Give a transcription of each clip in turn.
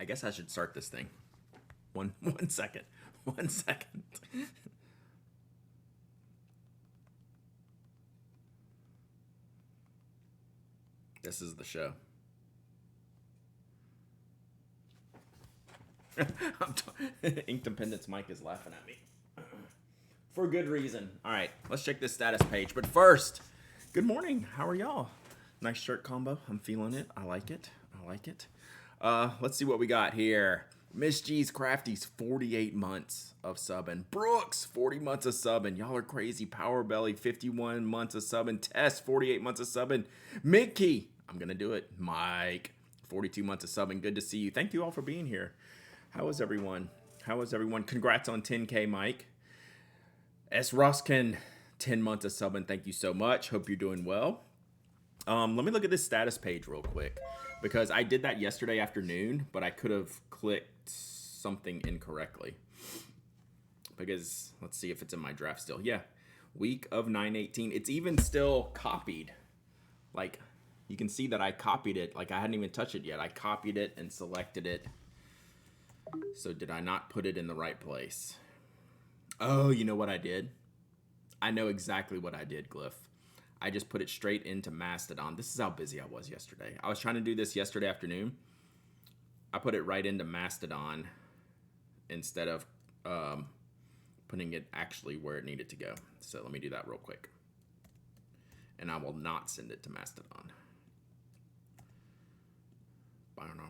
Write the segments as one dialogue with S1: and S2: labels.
S1: I guess I should start this thing. One second. 1 second. This is the show. Ink Dependence Mike is laughing at me. For good reason. All right, let's check this status page. But first, good morning. How are y'all? Nice shirt combo. I'm feeling it. I like it. I like it. Let's see what we got here. Miss G's Crafties, 48 months of subbing. Brooks, 40 months of subbing. Y'all are crazy. Power Belly, 51 months of subbing. Tess, 48 months of subbing. Mickey, I'm going to do it. Mike, 42 months of subbing. Good to see you. Thank you all for being here. How is everyone? How is everyone? Congrats on 10K, Mike. S. Ruskin, 10 months of subbing. Thank you so much. Hope you're doing well. Let me look at this status page real quick, because I did that yesterday afternoon, but I could have clicked something incorrectly. Because let's see if it's in my draft still. Yeah, week of 9/18. It's even still copied. Like, you can see that I copied it. Like, I hadn't even touched it yet. I copied it and selected it. So did I not put it in the right place? Oh, you know what I did? I know exactly what I did, Glyph. I just put it straight into Mastodon. This is how busy I was yesterday. I was trying to do this yesterday afternoon. I put it right into Mastodon instead of putting it actually where it needed to go. So let me do that real quick. And I will not send it to Mastodon. I don't know.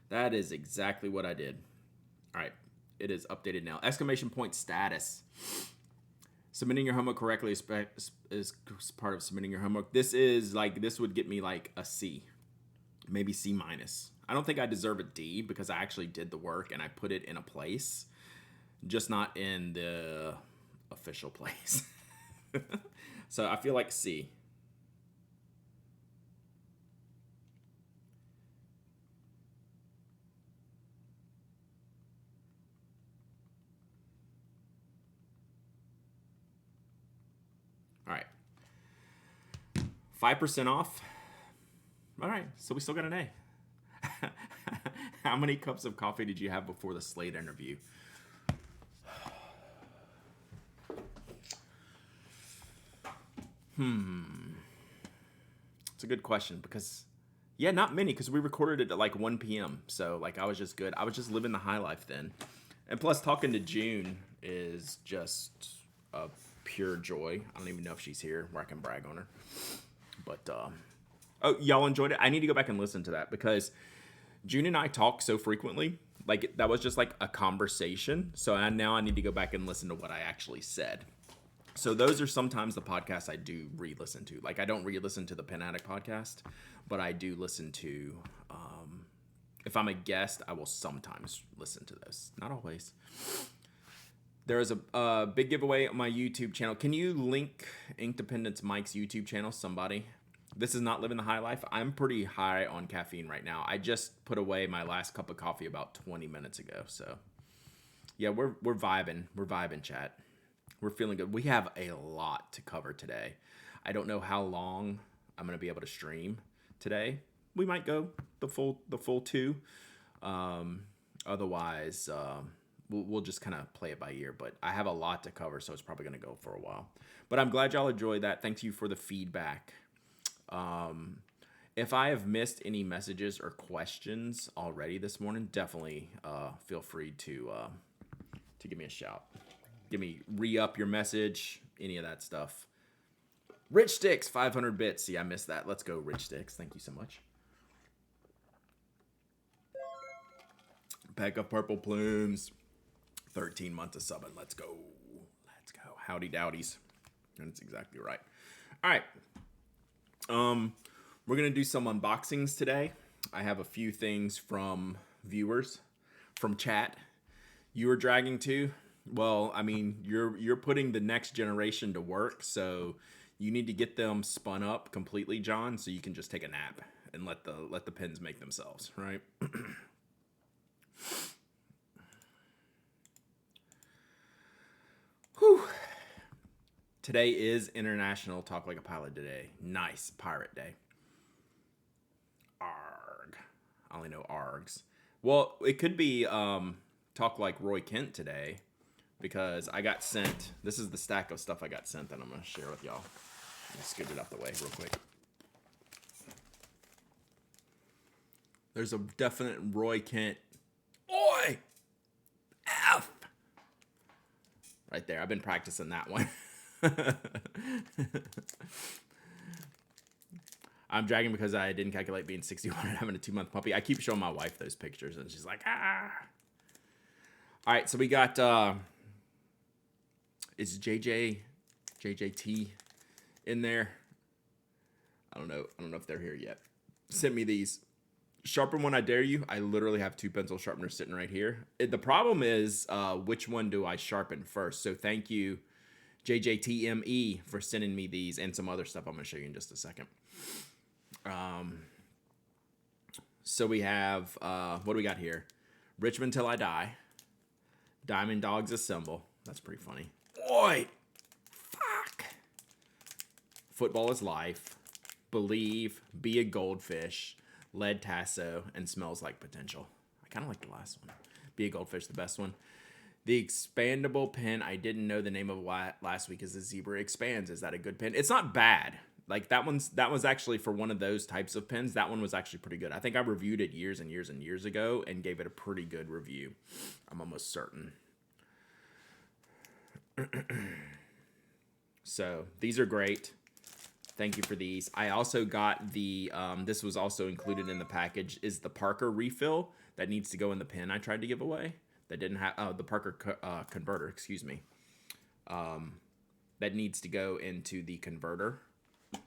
S1: That is exactly what I did. All right, it is updated now. Exclamation point status. Submitting your homework correctly is part of submitting your homework. This is like, this would get me like a C, maybe C minus. I don't think I deserve a D because I actually did the work and I put it in a place, just not in the official place. So I feel like C. All right. 5% off. All right, so we still got an A. How many cups of coffee did you have before the Slate interview? It's a good question because, yeah, not many, because we recorded it at like 1 p.m. So like I was just good. I was just living the high life then. And plus talking to June is just a pure joy. I don't even know if she's here where I can brag on her. But, oh, y'all enjoyed it? I need to go back and listen to that because June and I talk so frequently. Like, that was just like a conversation. So now I need to go back and listen to what I actually said. So those are sometimes the podcasts I do re-listen to. Like, I don't re-listen to the Pen Addict podcast, but I do listen to, if I'm a guest, I will sometimes listen to those. Not always. There is a big giveaway on my YouTube channel. Can you link Ink Dependence Mike's YouTube channel, somebody? This is not living the high life. I'm pretty high on caffeine right now. I just put away my last cup of coffee about 20 minutes ago. So, yeah, we're vibing. We're vibing, chat. We're feeling good. We have a lot to cover today. I don't know how long I'm going to be able to stream today. We might go the full 2. Otherwise, we'll just kind of play it by ear. But I have a lot to cover, so it's probably going to go for a while. But I'm glad y'all enjoyed that. Thank you for the feedback. If I have missed any messages or questions already this morning, definitely feel free to give me a shout. Give me re-up your message, any of that stuff. Rich Sticks, 500 bits. See, I missed that. Let's go, Rich Sticks. Thank you so much. Pack of Purple Plumes. 13 months of subbing. Let's go. Let's go. Howdy dowdies. That's exactly right. All right. We're going to do some unboxings today. I have a few things from viewers, from chat. You were dragging too? Well, I mean, you're putting the next generation to work, so you need to get them spun up completely, John, so you can just take a nap and let the pens make themselves, right? Whew. Today is International Talk Like a Pilot Day. Nice. Pirate Day. Arg. I only know args. Well, it could be Talk Like Roy Kent today because I got sent. This is the stack of stuff I got sent that I'm going to share with y'all. Let me scoot it out the way real quick. There's a definite Roy Kent. Oi! F! Right there. I've been practicing that one. I'm dragging because I didn't calculate being 61 and having a 2-month puppy. I keep showing my wife those pictures and she's like, ah. All right, so we got is JJT in there? I don't know if they're here yet. Send me these. Sharpen One, I Dare You. I literally have 2 pencil sharpeners sitting right here. The problem is which one do I sharpen first? So thank you, JJTME, for sending me these and some other stuff I'm going to show you in just a second. So we have, what do we got here? Richmond Till I Die. Diamond Dogs Assemble. That's pretty funny. Oi! Fuck! Football is Life. Believe. Be a Goldfish. Lead Tasso, and Smells Like Potential. I kind of like the last one. Be a Goldfish, the best one. The expandable pen, I didn't know the name of last week, is the Zebra Expands. Is that a good pen? It's not bad. Like that was actually for one of those types of pens. That one was actually pretty good. I think I reviewed it years and years and years ago and gave it a pretty good review. I'm almost certain. So these are great. Thank you for these. I also got the, this was also included in the package, is the Parker refill that needs to go in the pen I tried to give away. That didn't have, the Parker converter, excuse me. That needs to go into the converter. God,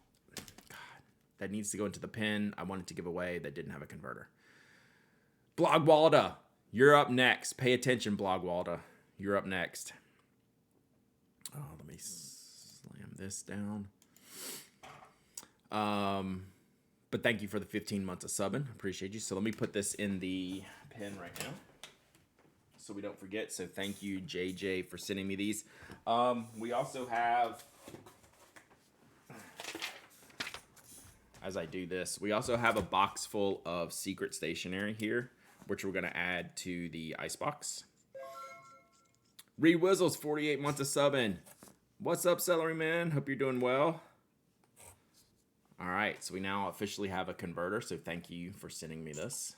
S1: that needs to go into the pen I wanted to give away that didn't have a converter. Blogwalda, you're up next. Pay attention, Blogwalda. You're up next. Oh, let me slam this down. But thank you for the 15 months of subbing. Appreciate you. So let me put this in the pen right now so we don't forget. So thank you, JJ, for sending me these. We also have, as I do this, we also have a box full of secret stationery here, which we're going to add to the icebox. Reed Wizzles, 48 months of subbing. What's up, Celery Man? Hope you're doing well. All right, so we now officially have a converter, so thank you for sending me this.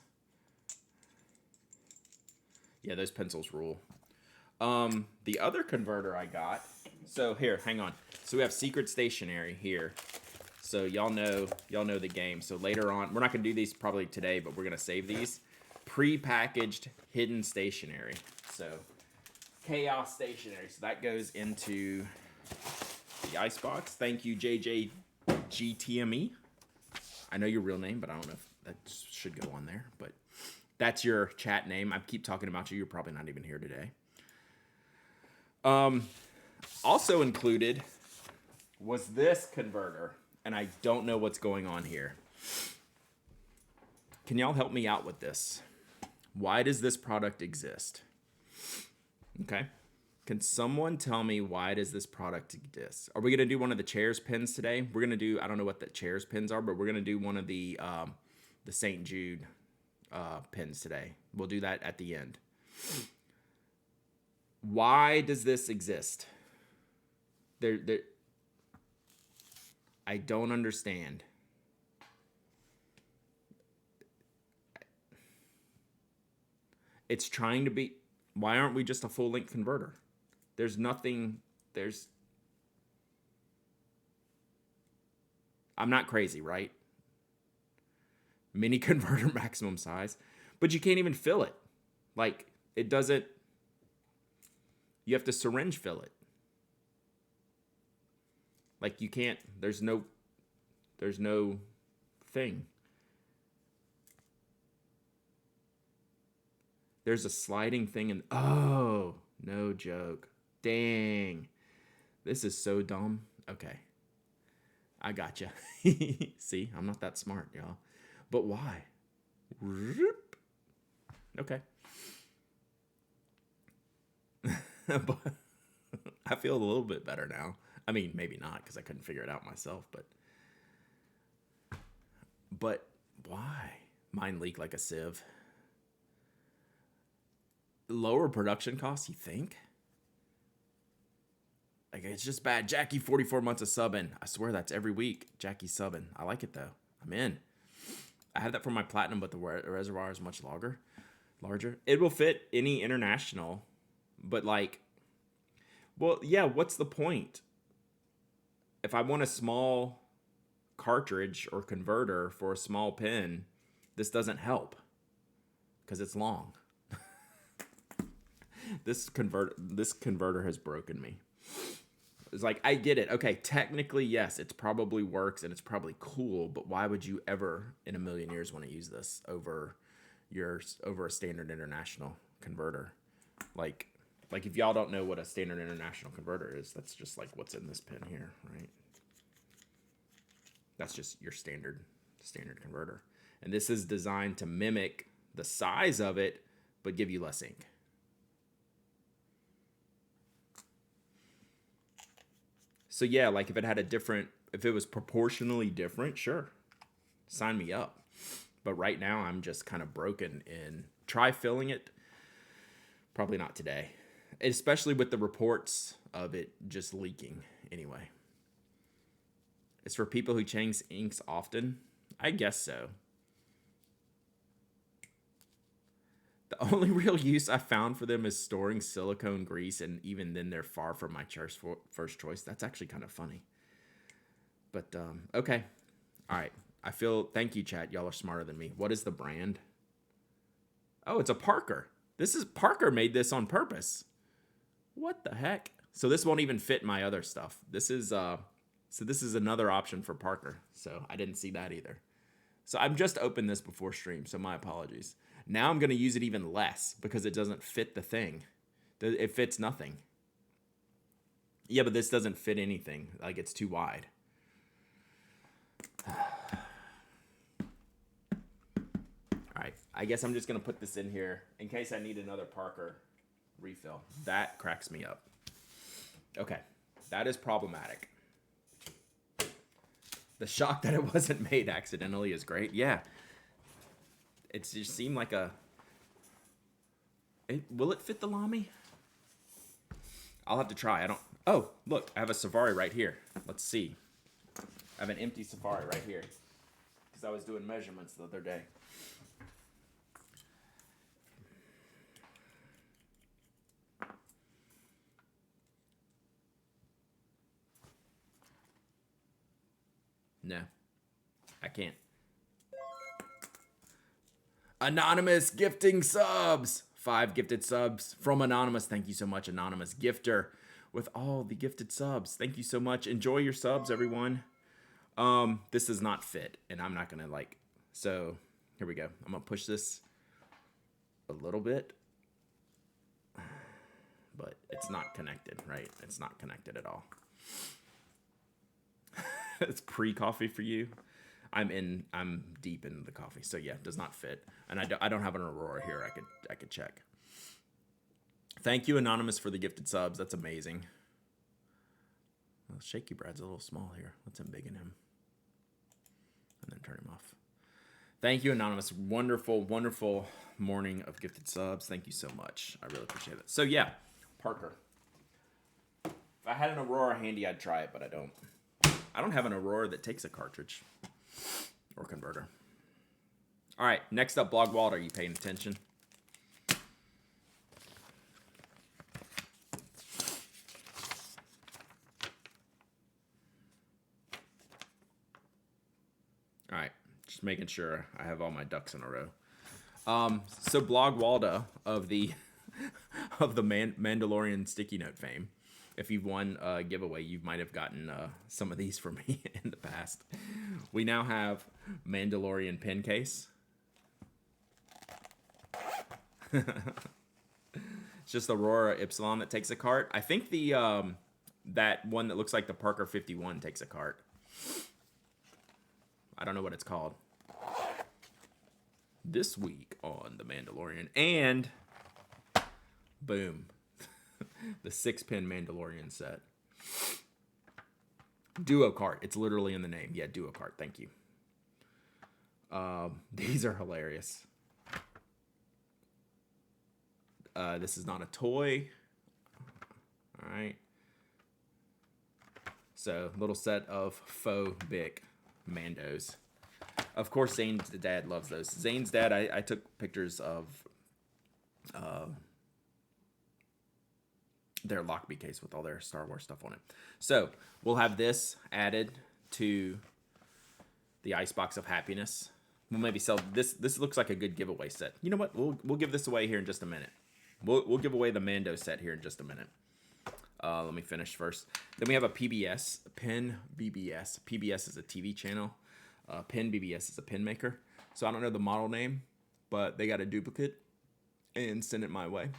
S1: Yeah, those pencils rule. The other converter I got, so here, hang on. So we have secret stationery here. So y'all know the game. So later on, we're not gonna do these probably today, but we're gonna save these. Pre-packaged hidden stationery. So chaos stationery. So that goes into the icebox. Thank you, JJGTME. I know your real name, but I don't know if that should go on there. But that's your chat name. I keep talking about you. You're probably not even here today. Also included was this converter, and I don't know what's going on here. Can y'all help me out with this? Why does this product exist? Okay. Can someone tell me why does this product exist? Are we going to do one of the chairs pins today? We're going to do, I don't know what the chairs pins are, but we're going to do one of the St. Jude pins today. We'll do that at the end. Why does this exist? I don't understand. It's trying to be, why aren't we just a full length converter? There's nothing, I'm not crazy, right? Mini converter maximum size, but you can't even fill it. Like, it doesn't, you have to syringe fill it. Like, you can't, there's no thing. There's a sliding thing in, oh, no joke. Dang. This is so dumb. Okay. I gotcha. See, I'm not that smart, y'all. But why? Okay. But I feel a little bit better now. I mean, maybe not because I couldn't figure it out myself, but why? Mine leak like a sieve. Lower production costs, you think? Like, it's just bad. Jackie, 44 months of subbing. I swear that's every week. Jackie subbing. I like it though. I'm in. I have that for my platinum, but the reservoir is much larger. It will fit any international, but like, well, yeah, what's the point? If I want a small cartridge or converter for a small pin, this doesn't help because it's long. This converter has broken me. It's like, I get it. Okay, technically, yes, it probably works and it's probably cool, but why would you ever in a million years want to use this over a standard international converter? Like if y'all don't know what a standard international converter is, that's just like what's in this pin here, right? That's just your standard converter. And this is designed to mimic the size of it, but give you less ink. So yeah, like if it was proportionally different, sure, sign me up. But right now I'm just kind of broken in. Try filling it. Probably not today, especially with the reports of it just leaking anyway. It's for people who change inks often. I guess so. The only real use I found for them is storing silicone grease, and even then they're far from my first choice. That's actually kind of funny. But, okay. All right. Thank you, chat. Y'all are smarter than me. What is the brand? Oh, it's a Parker. Parker made this on purpose. What the heck? So this won't even fit my other stuff. This is another option for Parker. So I didn't see that either. So I'm just opened this before stream, so my apologies. Now I'm going to use it even less because it doesn't fit the thing. It fits nothing. Yeah, but this doesn't fit anything. Like, it's too wide. All right. I guess I'm just going to put this in here in case I need another Parker refill. That cracks me up. Okay. That is problematic. The shock that it wasn't made accidentally is great. Yeah. It just seemed like will it fit the Lamy? I'll have to try. Oh, look, I have a Safari right here. Let's see. I have an empty Safari right here because I was doing measurements the other day. No, I can't. Anonymous gifting subs. 5 gifted subs from Anonymous. Thank you so much, Anonymous Gifter, with all the gifted subs. Thank you so much. Enjoy your subs, everyone. This does not fit, and I'm not gonna so here we go. I'm gonna push this a little bit, but it's not connected, right? It's not connected at all. It's pre-coffee for you. I'm deep in the coffee, so yeah, it does not fit. And I don't have an Aurora here. I could check. Thank you, Anonymous, for the gifted subs. That's amazing. Well, Shaky Brad's a little small here. Let's embiggen him, and then turn him off. Thank you, Anonymous. Wonderful, wonderful morning of gifted subs. Thank you so much. I really appreciate it. So yeah, Parker. If I had an Aurora handy, I'd try it, but I don't. I don't have an Aurora that takes a cartridge or converter. All right, next up, Blog Walt. Are you paying attention? All right, just making sure I have all my ducks in a row. So Blog Walda of the Mandalorian sticky note fame. If you've won a giveaway, you might have gotten some of these from me in the past. We now have Mandalorian pen case. It's just Aurora Epsilon that takes a cart. I think the that one that looks like the Parker 51 takes a cart. I don't know what it's called. This week on The Mandalorian. And boom. The 6-pin Mandalorian set. Duocart. It's literally in the name. Yeah, Duocart. Thank you. These are hilarious. This is not a toy. All right. So, little set of faux Bic Mandos. Of course, Zane's dad loves those. Zane's dad, I took pictures of their Lockbee case with all their Star Wars stuff on it. So, we'll have this added to the Icebox of Happiness. We'll maybe sell this. This looks like a good giveaway set. You know what? We'll give this away here in just a minute. We'll give away the Mando set here in just a minute. Let me finish first. Then we have a PBS, Pen BBS. PBS is a TV channel. Pen BBS is a pen maker. So I don't know the model name, but they got a duplicate and sent it my way.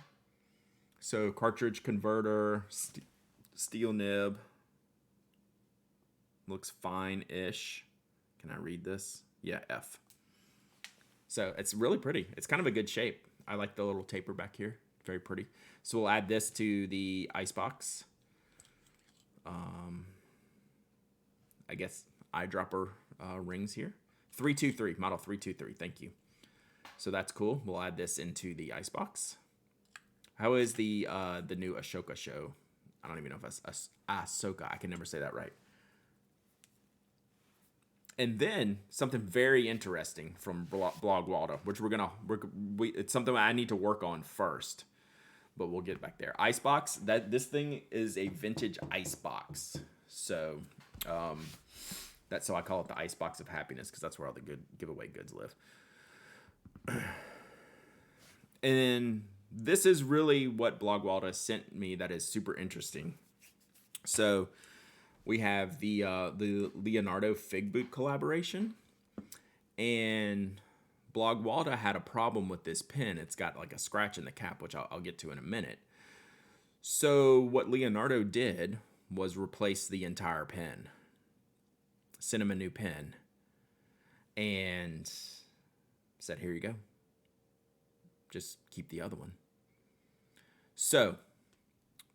S1: So cartridge converter, steel nib. Looks fine-ish. Can I read this? Yeah, F. So it's really pretty. It's kind of a good shape. I like the little taper back here. Very pretty. So we'll add this to the Icebox. I guess eyedropper rings here. 323, model 323. Thank you. So that's cool. We'll add this into the Icebox. How is the new Ashoka show? I don't even know if it's Ahsoka. I can never say that right. And then something very interesting from Blog Waldo, which it's something I need to work on first, but we'll get back there. Icebox, this thing is a vintage icebox. So that's so I call it the Icebox of Happiness, because that's where all the good giveaway goods live. And this is really what Blog Waldo sent me that is super interesting. So we have the Leonardo Fig Boot collaboration, and Blog Waldo had a problem with this pen. It's got like a scratch in the cap, which I'll get to in a minute. So what Leonardo did was replace the entire pen, sent him a new pen, and said, here you go. Just keep the other one. So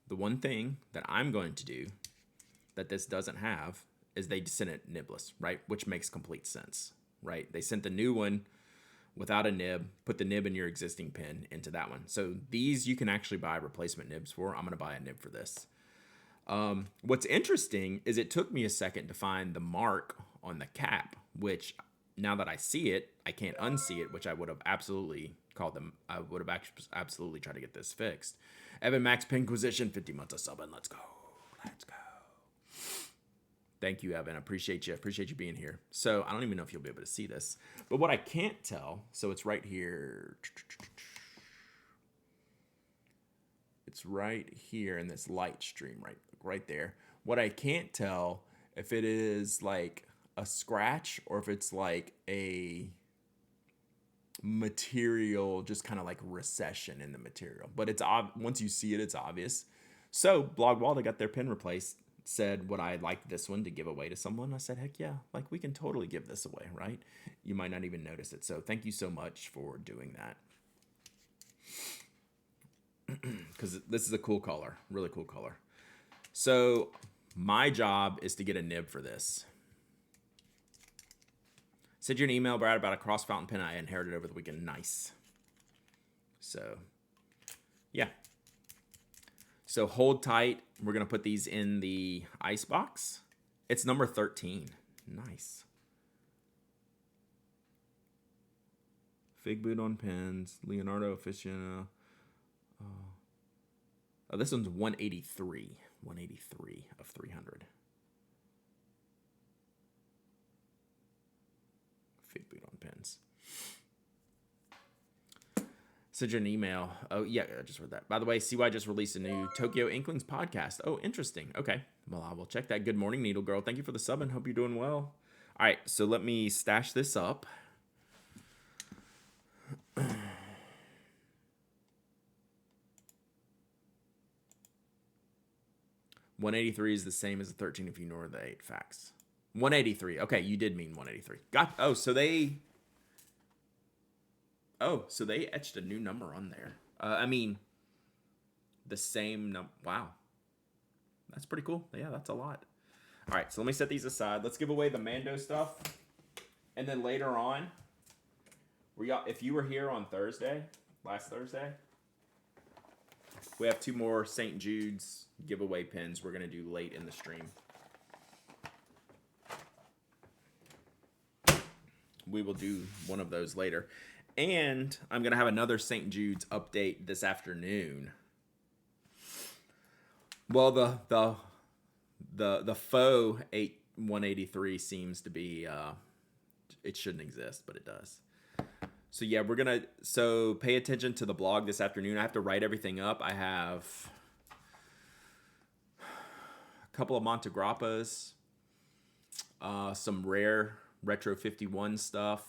S1: the one thing that I'm going to do that this doesn't have is they sent it nibless, right? Which makes complete sense, right? They sent the new one without a nib, put the nib in your existing pen into that one. So these you can actually buy replacement nibs for. I'm going to buy a nib for this. What's interesting is it took me a second to find the mark on the cap, which now that I see it, I can't unsee it, which I would have absolutely called them. I would have absolutely tried to get this fixed. Evan Max Pinquisition, 50 months of subbing. Let's go. Let's go. Thank you, Evan. I appreciate you. I appreciate you being here. So I don't even know if you'll be able to see this. But what I can't tell, so it's right here. It's right here in this light stream, right there. What I can't tell if it is like a scratch or if it's like a material, just kind of like recession in the material. But it's once you see it, it's obvious. So Blog Waldo got their pen replaced. Said, would I like this one to give away to someone? I said, heck yeah, like we can totally give this away, right? You might not even notice it. So thank you so much for doing that. Because this is a cool color, really cool color. So my job is to get a nib for this. Send you an email, Brad, about a cross fountain pen I inherited over the weekend. Nice. So yeah. So hold tight. We're going to put these in the Icebox. It's number 13. Nice. Fig Boot on pens. Leonardo Aficionado. Oh, this one's 183. 183 of 300. Fig Boot on pens. Send you an email. Oh, yeah, I just read that. By the way, CY just released a new Tokyo Inklings podcast. Oh, interesting. Okay. Well, I will check that. Good morning, Needle Girl. Thank you for the sub and hope you're doing well. All right, so let me stash this up. $183 is the same as the 13 if you ignore the 8 facts. 183. Okay, you did mean 183. So they etched a new number on there. The same number. Wow. That's pretty cool. Yeah, that's a lot. All right, so let me set these aside. Let's give away the Mando stuff. And then later on, if you were here on last Thursday, we have 2 more St. Jude's giveaway pins we're going to do late in the stream. We will do one of those later. And I'm going to have another St. Jude's update this afternoon. Well, the faux 183 seems to be, it shouldn't exist, but it does. So yeah, so pay attention to the blog this afternoon. I have to write everything up. I have a couple of Montegrappas, some rare Retro 51 stuff,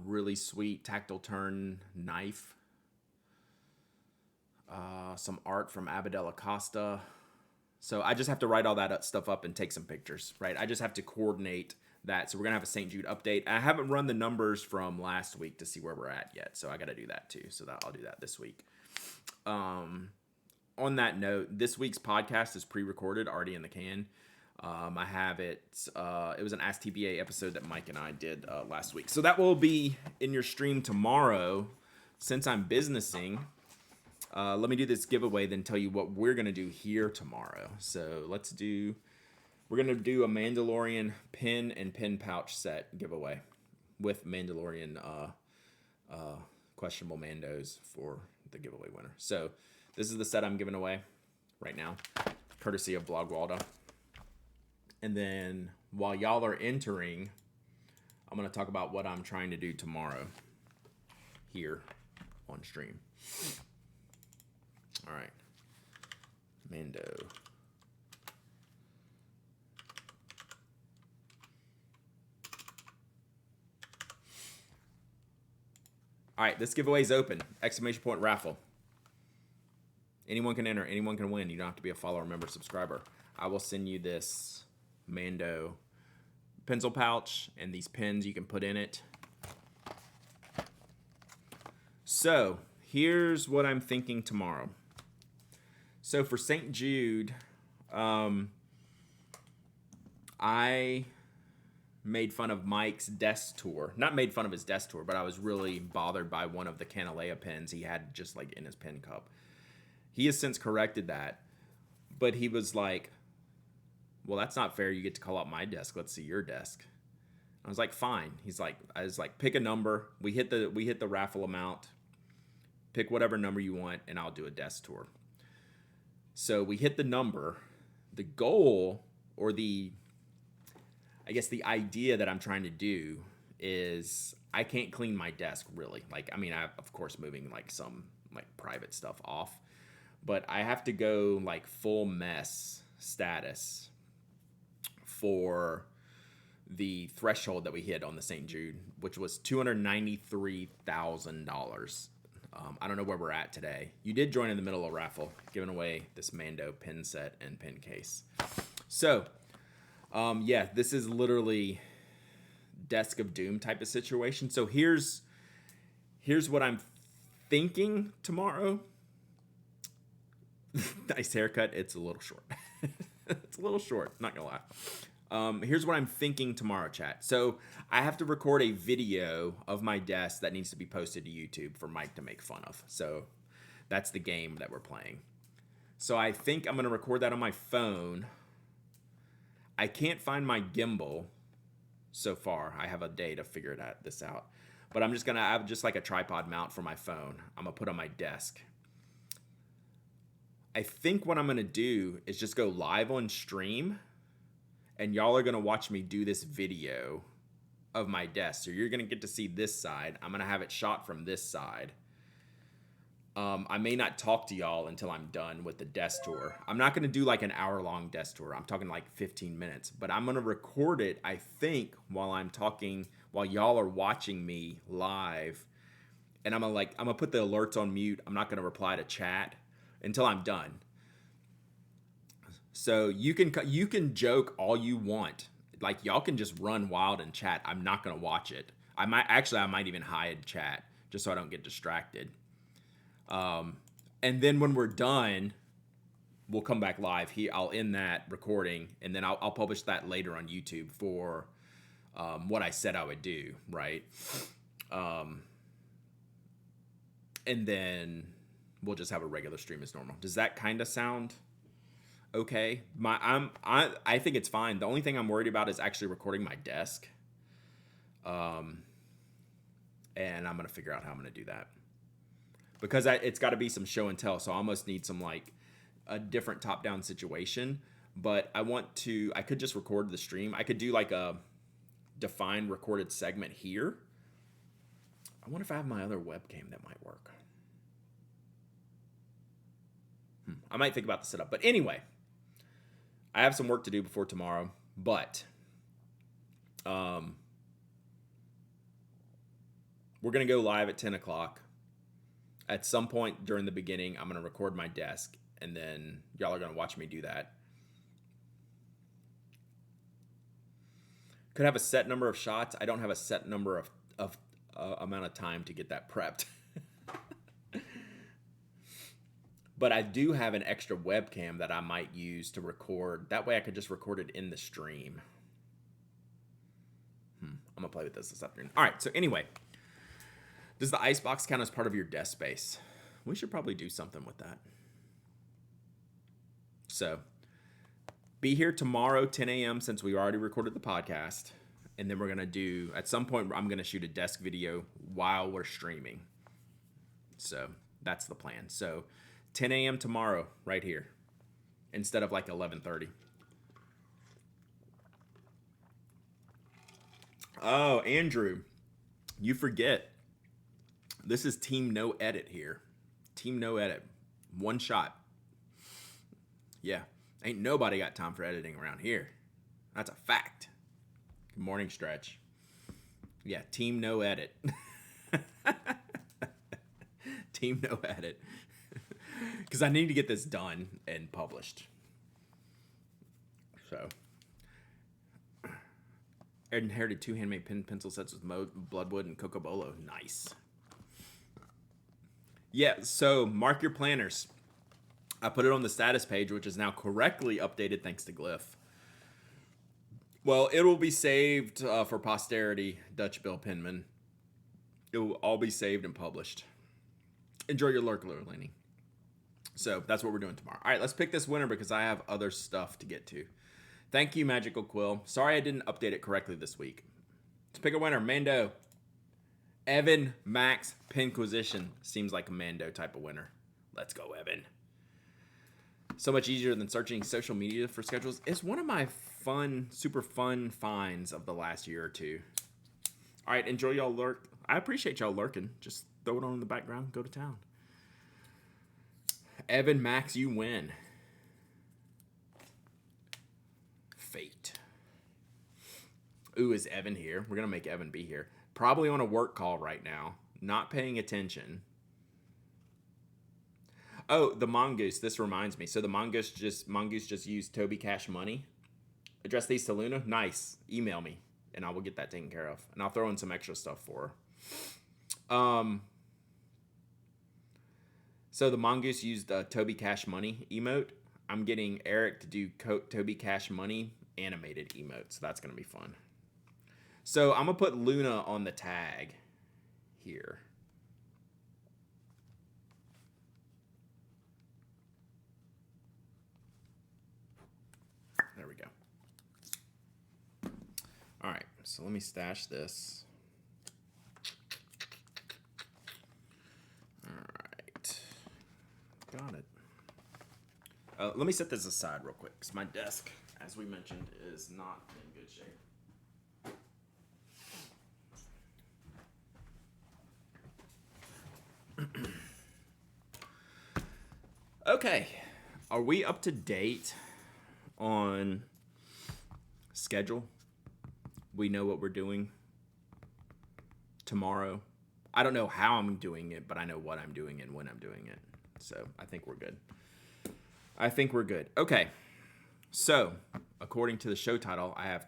S1: really sweet tactile turn knife, some art from Abadella Costa. So I just have to write all that stuff up and take some pictures, right? I just have to coordinate that. So we're going to have a St. Jude update. I haven't run the numbers from last week to see where we're at yet. So I got to do that too. So I'll do that this week. On that note, this week's podcast is pre-recorded, already in the can. I have it. It was an Ask TBA episode that Mike and I did last week. So that will be in your stream tomorrow. Since I'm businessing, let me do this giveaway, then tell you what we're going to do here tomorrow. So we're going to do a Mandalorian pin and pin pouch set giveaway with Mandalorian questionable Mandos for the giveaway winner. So this is the set I'm giving away right now, courtesy of Blog Waldo. And then while y'all are entering, I'm going to talk about what I'm trying to do tomorrow here on stream. All right. Mando. All right, this giveaway is open. Exclamation point raffle. Anyone can enter. Anyone can win. You don't have to be a follower, member, subscriber. I will send you this Mando pencil pouch and these pins you can put in it. So here's what I'm thinking tomorrow. So for St. Jude, I made fun of Mike's desk tour. Not made fun of his desk tour, but I was really bothered by one of the Canalea pens he had just like in his pen cup. He has since corrected that, but he was like, well, that's not fair. You get to call out my desk. Let's see your desk. I was like, fine. I was like, pick a number. We hit the raffle amount. Pick whatever number you want, and I'll do a desk tour. So we hit the number. The goal, or the idea that I'm trying to do is I can't clean my desk really. Like, I mean, I'm of course moving like some like private stuff off, but I have to go like full mess status for the threshold that we hit on the St. Jude, which was $293,000. I don't know where we're at today. You did join in the middle of a raffle, giving away this Mando pin set and pin case. So, yeah, this is literally Desk of Doom type of situation. So here's what I'm thinking tomorrow. Nice haircut. It's a little short. It's a little short, not gonna lie. Here's what I'm thinking tomorrow, chat. So I have to record a video of my desk that needs to be posted to YouTube for Mike to make fun of. So that's the game that we're playing. So I think I'm going to record that on my phone. I can't find my gimbal so far. I have a day to figure this out. But I'm just going to have just like a tripod mount for my phone. I'm going to put on my desk. I think what I'm going to do is just go live on stream. And y'all are going to watch me do this video of my desk. So you're going to get to see this side. I'm going to have it shot from this side. I may not talk to y'all until I'm done with the desk tour. I'm not going to do like an hour-long desk tour. I'm talking like 15 minutes. But I'm going to record it, I think, while I'm talking, while y'all are watching me live. And I'm going to put the alerts on mute. I'm not going to reply to chat until I'm done. So you can joke all you want. Like, y'all can just run wild and chat. I'm not going to watch it. I might even hide chat just so I don't get distracted. And then when we're done, we'll come back live here. I'll end that recording, and then I'll publish that later on YouTube for what I said I would do, right? And then we'll just have a regular stream as normal. Does that kind of sound okay? I think it's fine. The only thing I'm worried about is actually recording my desk. And I'm gonna figure out how I'm gonna do that, because it's got to be some show and tell. So I almost need some like a different top-down situation. But I could just record the stream. I could do like a defined recorded segment here. I wonder if I have my other webcam that might work. I might think about the setup. But anyway, I have some work to do before tomorrow. But we're going to go live at 10 o'clock. At some point during the beginning, I'm going to record my desk, and then y'all are going to watch me do that. Could have a set number of shots. I don't have a set number of amount of time to get that prepped. But I do have an extra webcam that I might use to record. That way I could just record it in the stream. I'm going to play with this afternoon. All right, so anyway. Does the icebox count as part of your desk space? We should probably do something with that. So, be here tomorrow, 10 a.m., since we already recorded the podcast. And then we're going to do, at some point, I'm going to shoot a desk video while we're streaming. So, that's the plan. So, 10 a.m. tomorrow, right here, instead of like 11:30. Oh, Andrew, you forget. This is Team No Edit here. Team No Edit. One shot. Yeah. Ain't nobody got time for editing around here. That's a fact. Good morning, Stretch. Yeah, Team No Edit. Team No Edit. Because I need to get this done and published. So. I inherited 2 handmade pen pencil sets with Bloodwood and Cocobolo. Nice. Yeah, so mark your planners. I put it on the status page, which is now correctly updated thanks to Glyph. Well, it will be saved for posterity, Dutch Bill Penman. It will all be saved and published. Enjoy your lurk, Lenny. So that's what we're doing tomorrow. All right, let's pick this winner because I have other stuff to get to. Thank you, Magical Quill. Sorry I didn't update it correctly this week. Let's pick a winner. Mando. Evan Max Pinquisition. Seems like a Mando type of winner. Let's go, Evan. So much easier than searching social media for schedules. It's one of my super fun finds of the last year or two. All right, enjoy y'all lurk. I appreciate y'all lurking. Just throw it on in the background. Go to town. Evan Max, you win. Fate. Ooh, is Evan here? We're going to make Evan be here. Probably on a work call right now. Not paying attention. Oh, the Mongoose. This reminds me. So the Mongoose just used Toby Cash Money. Address these to Luna. Nice. Email me, and I will get that taken care of. And I'll throw in some extra stuff for her. So the Mongoose used Toby Cash Money emote. I'm getting Eric to do Toby Cash Money animated emote. So that's going to be fun. So I'm going to put Luna on the tag here. There we go. All right, so let me stash this. All right. Got it. Let me set this aside real quick because my desk, as we mentioned, is not in good shape. Okay, are we up to date on schedule? We know what we're doing tomorrow. I don't know how I'm doing it, but I know what I'm doing and when I'm doing it. So I think we're good. Okay, so according to the show title, I have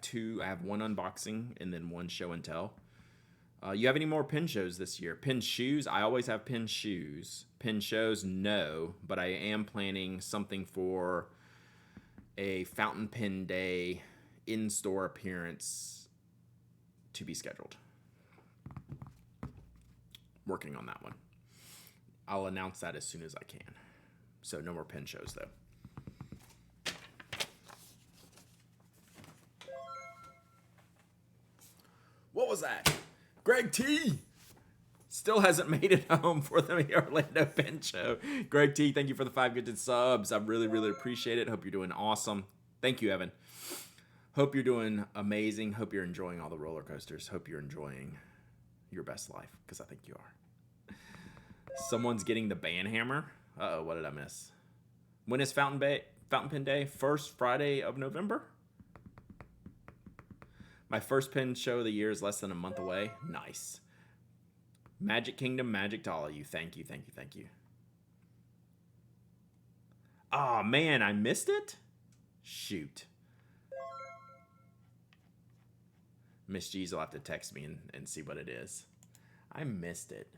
S1: one unboxing and then one show and tell. You have any more pin shows this year? Pin shoes? I always have pin shoes. Pin shows? No. But I am planning something for a fountain pen day in-store appearance to be scheduled. Working on that one. I'll announce that as soon as I can. So no more pin shows, though. What was that? Greg T still hasn't made it home for the Orlando Pin Show. Greg T, thank you for the 5 gifted subs. I really, really appreciate it. Hope you're doing awesome. Thank you, Evan. Hope you're doing amazing. Hope you're enjoying all the roller coasters. Hope you're enjoying your best life, because I think you are. Someone's getting the band hammer. Uh-oh, what did I miss? When is Fountain Pen Day? First Friday of November? My first pin show of the year is less than a month away. Nice. Magic Kingdom, magic to all of you. Thank you, thank you, thank you. Oh, man, I missed it? Shoot. Miss G's will have to text me and see what it is. I missed it.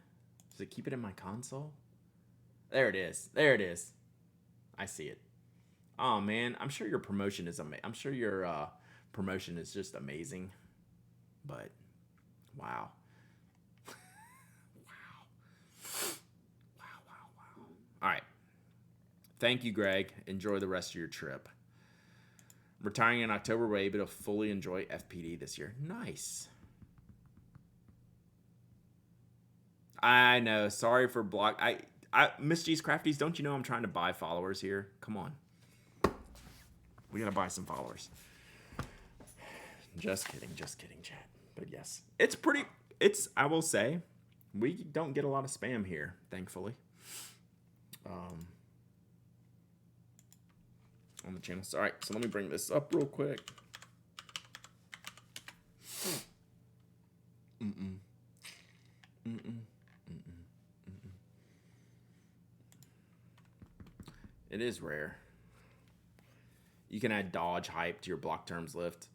S1: Does it keep it in my console? There it is. There it is. I see it. Oh, man, I'm sure your promotion is amazing. I'm sure your promotion is just amazing. But, wow. Wow. All right. Thank you, Greg. Enjoy the rest of your trip. Retiring in October, we're able to fully enjoy FPD this year. Nice. I know. Sorry for block. Miss G's Crafties, don't you know I'm trying to buy followers here? Come on. We gotta buy some followers. Just kidding, chat. But yes, I will say, we don't get a lot of spam here, thankfully. On the channel. All right, so let me bring this up real quick. It is rare. You can add dodge hype to your block terms lift.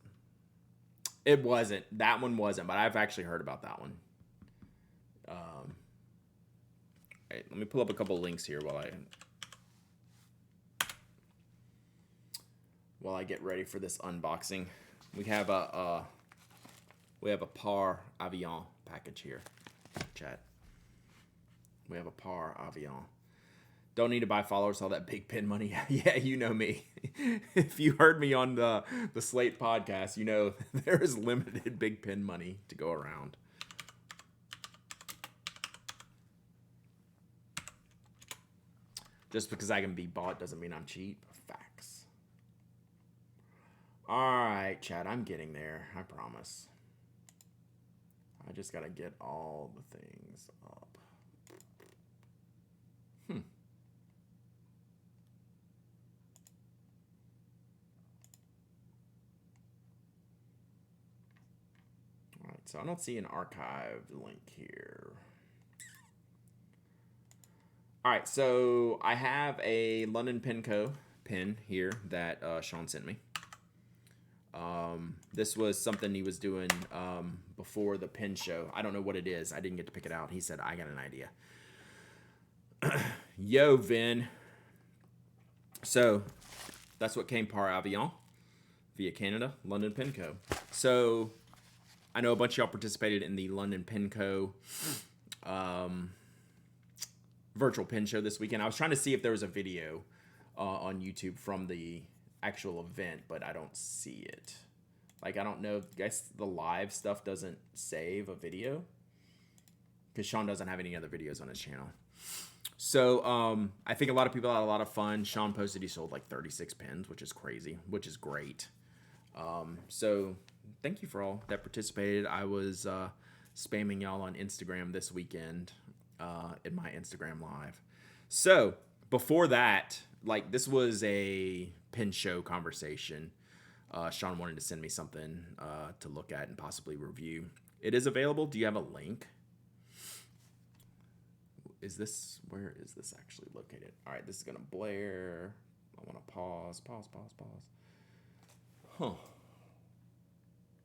S1: It wasn't. That one wasn't, but I've actually heard about that one. Right, let me pull up a couple links here while I get ready for this unboxing. We have a Par Avion package here, chat. We have a Par Avion. Don't need to buy followers, all that big pin money. Yeah, you know me. If you heard me on the Slate podcast, you know there is limited big pin money to go around. Just because I can be bought doesn't mean I'm cheap. Facts. All right, chat, I'm getting there. I promise. I just got to get all the things up. So I don't see an archived link here. All right, so I have a London Pen Co. pin here that Sean sent me. This was something he was doing before the pin show. I don't know what it is. I didn't get to pick it out. He said, I got an idea. Yo, Vin. So that's what came Par Avion via Canada, London Pen Co. So I know a bunch of y'all participated in the London Pen Co. Virtual pin show this weekend. I was trying to see if there was a video on YouTube from the actual event, but I don't see it. Like, I don't know. I guess the live stuff doesn't save a video because Sean doesn't have any other videos on his channel. So I think a lot of people had a lot of fun. Sean posted he sold like 36 pins, which is crazy, which is great. So thank you for all that participated. I was spamming y'all on Instagram this weekend in my Instagram live. So before that, like, this was a pin show conversation. Sean wanted to send me something to look at and possibly review. It is available. Do you have a link? Where is this actually located? All right, this is going to blare. I want to pause. Huh.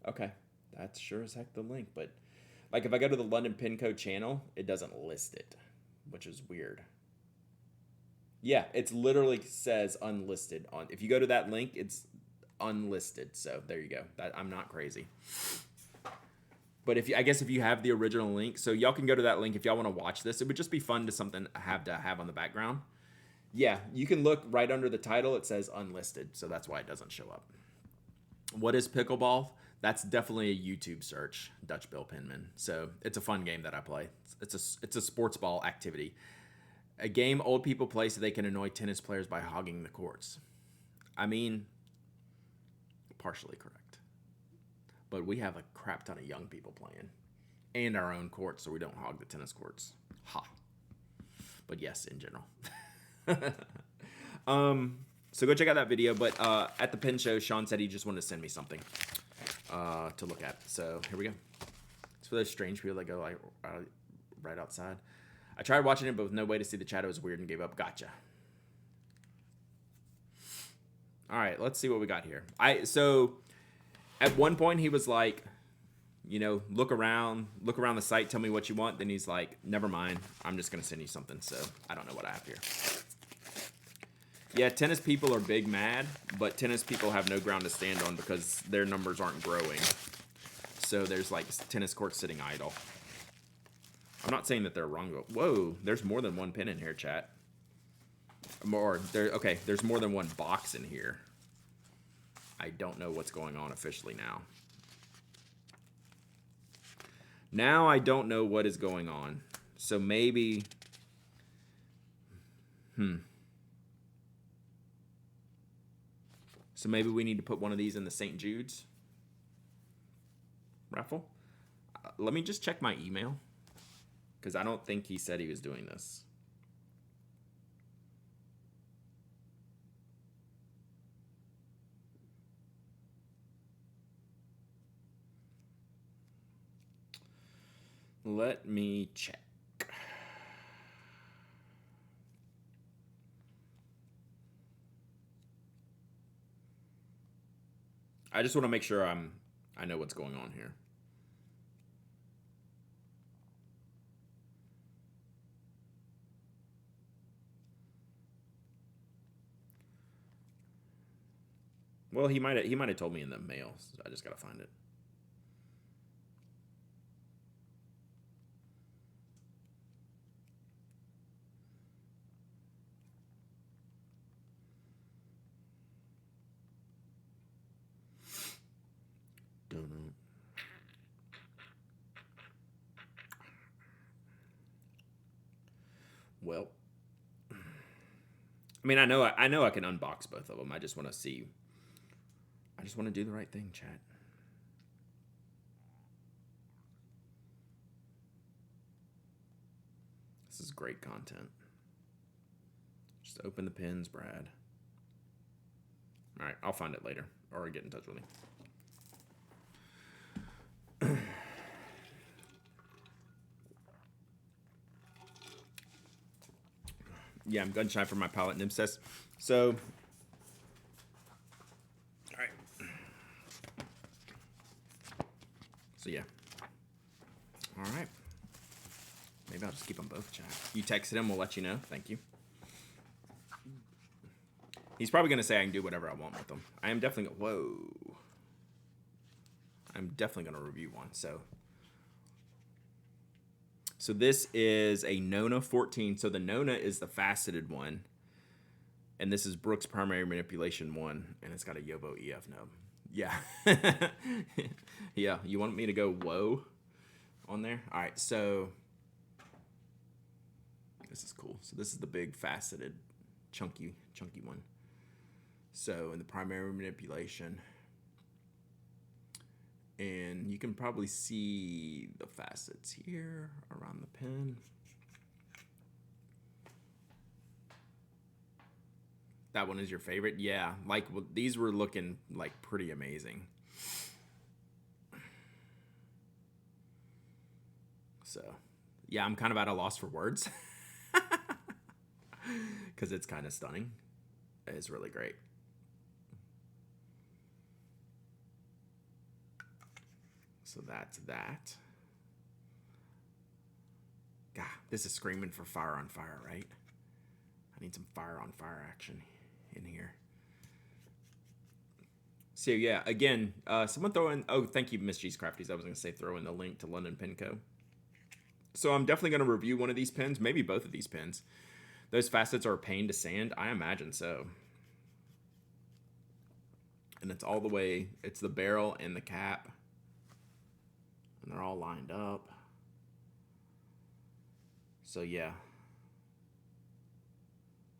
S1: Okay, that's sure as heck the link, but Like if I go to the London Pinco channel, it doesn't list it, which is weird. Yeah, it's literally says unlisted on. If you go to that link, it's unlisted. So there you go. I'm not crazy. But I guess if you have the original link, so y'all can go to that link if y'all want to watch this. It would just be fun to have on the background. Yeah, you can look right under the title. It says unlisted, so that's why it doesn't show up. What is pickleball? That's definitely a YouTube search, Dutch Bill Penman. So it's a fun game that I play. It's a sports ball activity. A game old people play so they can annoy tennis players by hogging the courts. I mean, partially correct. But we have a crap ton of young people playing. And our own courts, so we don't hog the tennis courts. Ha. But yes, in general. So go check out that video. But at the pin show, Sean said he just wanted to send me something to look at. So here we go. It's for those strange people that go like right outside. I tried watching it, but with no way to see the chat, it was weird and gave up. Gotcha. All right, let's see what we got here. So at one point he was like, you know, look around the site, tell me what you want. Then he's like, never mind, I'm just gonna send you something. So I don't know what I have here. Yeah, tennis people are big mad, but tennis people have no ground to stand on because their numbers aren't growing. So there's like tennis courts sitting idle. I'm not saying that they're wrong. Whoa, there's more than one pin in here, chat. Okay, there's more than one box in here. I don't know what's going on officially now. Now I don't know what is going on. So maybe... So maybe we need to put one of these in the St. Jude's raffle. Let me just check my email, because I don't think he said he was doing this. Let me check. I just want to make sure I know what's going on here. Well, he might have told me in the mail. So I just gotta find it. Don't know. Well, I mean, I know I can unbox both of them. I just want to see. I just want to do the right thing, chat. This is great content. Just open the pins, Brad. All right, I'll find it later, or get in touch with me. Yeah, I'm gun shy for my pilot NIMS test. So, all right. So yeah. All right. Maybe I'll just keep them both, chat. You texted him, we'll let you know. Thank you. He's probably gonna say I can do whatever I want with them. I am definitely I'm definitely gonna review one. So this is a Nona 14. So the Nona is the faceted one. And this is Brooks Primary Manipulation 1. And it's got a Yobo EF nub. Yeah. Yeah, you want me to go whoa on there? All right, so this is cool. So this is the big faceted chunky one. So in the primary manipulation, and you can probably see the facets here around the pin. That one is your favorite? Yeah, like well, these were looking like pretty amazing. So, yeah, I'm kind of at a loss for words. Because it's kind of stunning. It's really great. So that's that. This is screaming for fire on fire, right? I need some fire on fire action in here. So yeah, again, someone throw in. Oh, thank you, Miss G's Crafties. I was going to say throw in the link to London Pen Co. So I'm definitely going to review one of these pens, maybe both of these pens. Those facets are a pain to sand. I imagine so. And it's all the way. It's the barrel and the cap, and they're all lined up. So yeah.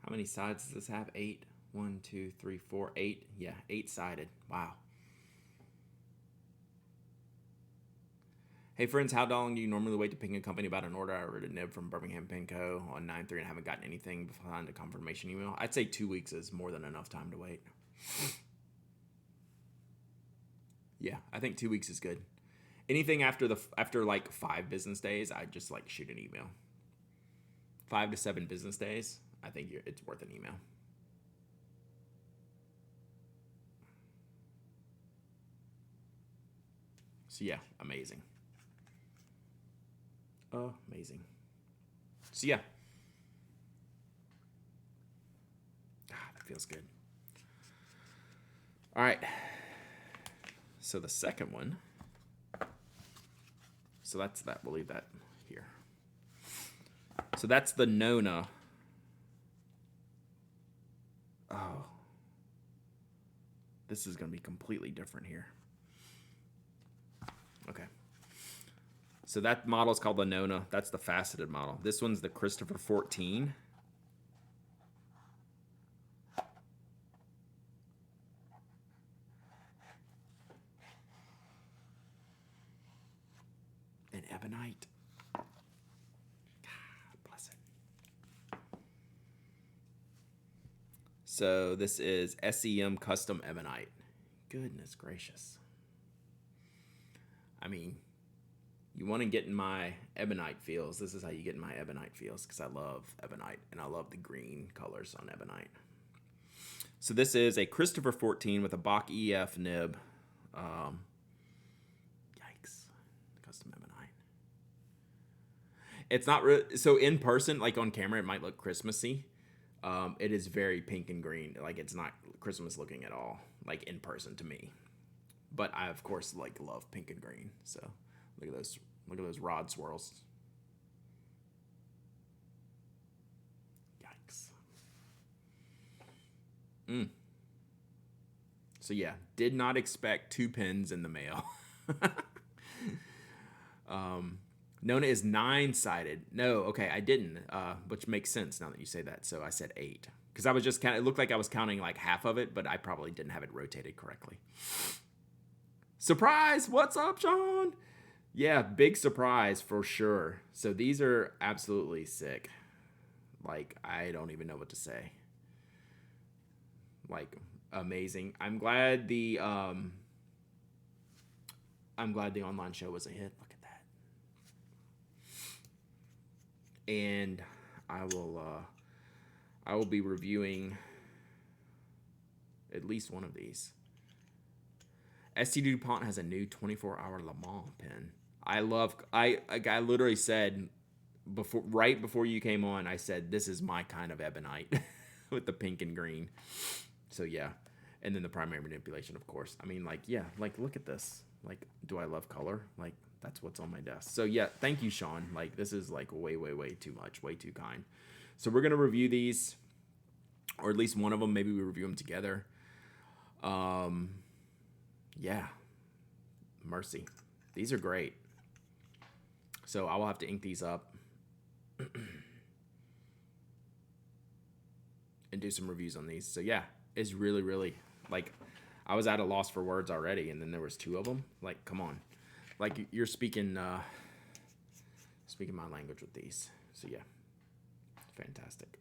S1: How many sides does this have? 8. 1, 2, 3, 4, 8. Yeah, 8-sided. Wow. Hey friends, how long do you normally wait to ping a company about an order? I ordered a nib from Birmingham Pen Co. on 9/3 and haven't gotten anything behind a confirmation email. I'd say 2 weeks is more than enough time to wait. Yeah, I think 2 weeks is good. Anything after like 5 business days, I just like shoot an email. 5 to 7 business days, I think it's worth an email. So yeah, amazing. Amazing. So yeah. That feels good. All right. So the second one. So that's that. We'll leave that here. So that's the Nona. Oh. This is going to be completely different here. Okay. So that model is called the Nona. That's the faceted model. This one's the Christopher 14. And ebonite. God bless it. So this is SEM Custom Ebonite. Goodness gracious. I mean, you want to get in my ebonite feels. This is how you get in my ebonite feels, because I love ebonite and I love the green colors on ebonite. So this is a Christopher 14 with a Bach EF nib. Yikes. Custom ebonite. It's not so in person, like on camera, it might look Christmassy. It is very pink and green. Like it's not Christmas looking at all, like in person to me. But I of course like love pink and green. So look at those rod swirls. Yikes. So yeah, did not expect 2 pens in the mail. Nona is 9-sided. No, okay, I didn't, which makes sense now that you say that. So I said 8 because I was just it looked like I was counting like half of it, but I probably didn't have it rotated correctly. Surprise! What's up, Sean? Yeah, big surprise for sure. So these are absolutely sick. Like, I don't even know what to say. Like, amazing. I'm glad the online show was a hit. Look at that. And I will be reviewing at least one of these. ST DuPont has a new 24-hour Le Mans pen. I literally said right before you came on, I said this is my kind of ebonite with the pink and green. So yeah, and then the primary manipulation, of course. I mean, like, yeah, like look at this. Like, do I love color? Like, that's what's on my desk. So yeah, thank you, Sean. Like, this is like way too much, way too kind. So we're gonna review these, or at least one of them. Maybe we review them together. Yeah, mercy. These are great. So I will have to ink these up and do some reviews on these. So yeah, it's really like I was at a loss for words already, and then there was 2 of them. Like, come on, like you're speaking my language with these. So yeah, fantastic,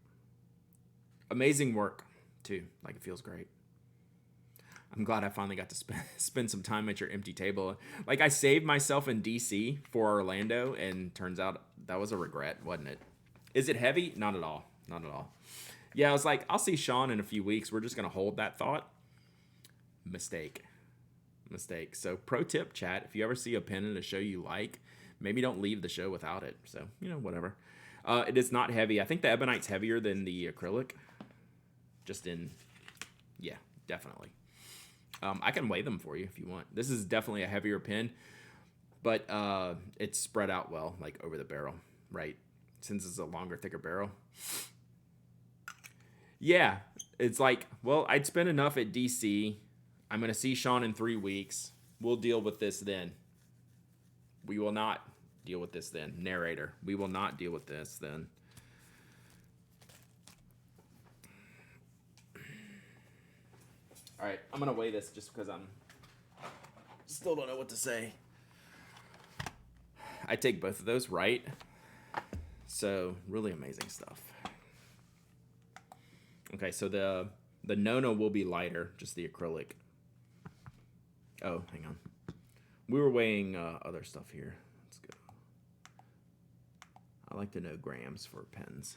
S1: amazing work too. Like, it feels great. I'm glad I finally got to spend some time at your empty table. Like, I saved myself in DC for Orlando, and turns out that was a regret, wasn't it? Is it heavy? Not at all. Not at all. Yeah, I was like, I'll see Sean in a few weeks. We're just going to hold that thought. Mistake. So pro tip, chat, if you ever see a pen in a show you like, maybe don't leave the show without it. So, whatever. It is not heavy. I think the Ebonite's heavier than the acrylic. Just in, yeah, definitely. I can weigh them for you if you want. This is definitely a heavier pen, but it's spread out well, like over the barrel, right? Since it's a longer, thicker barrel. Yeah, it's like, well, I'd spend enough at DC. I'm going to see Sean in 3 weeks. We'll deal with this then. We will not deal with this then. Narrator, we will not deal with this then. All right, I'm going to weigh this just because I'm still don't know what to say. I take both of those right. So, really amazing stuff. Okay, so the Nona will be lighter, just the acrylic. Oh, hang on. We were weighing other stuff here. Let's go. I like to know grams for pens.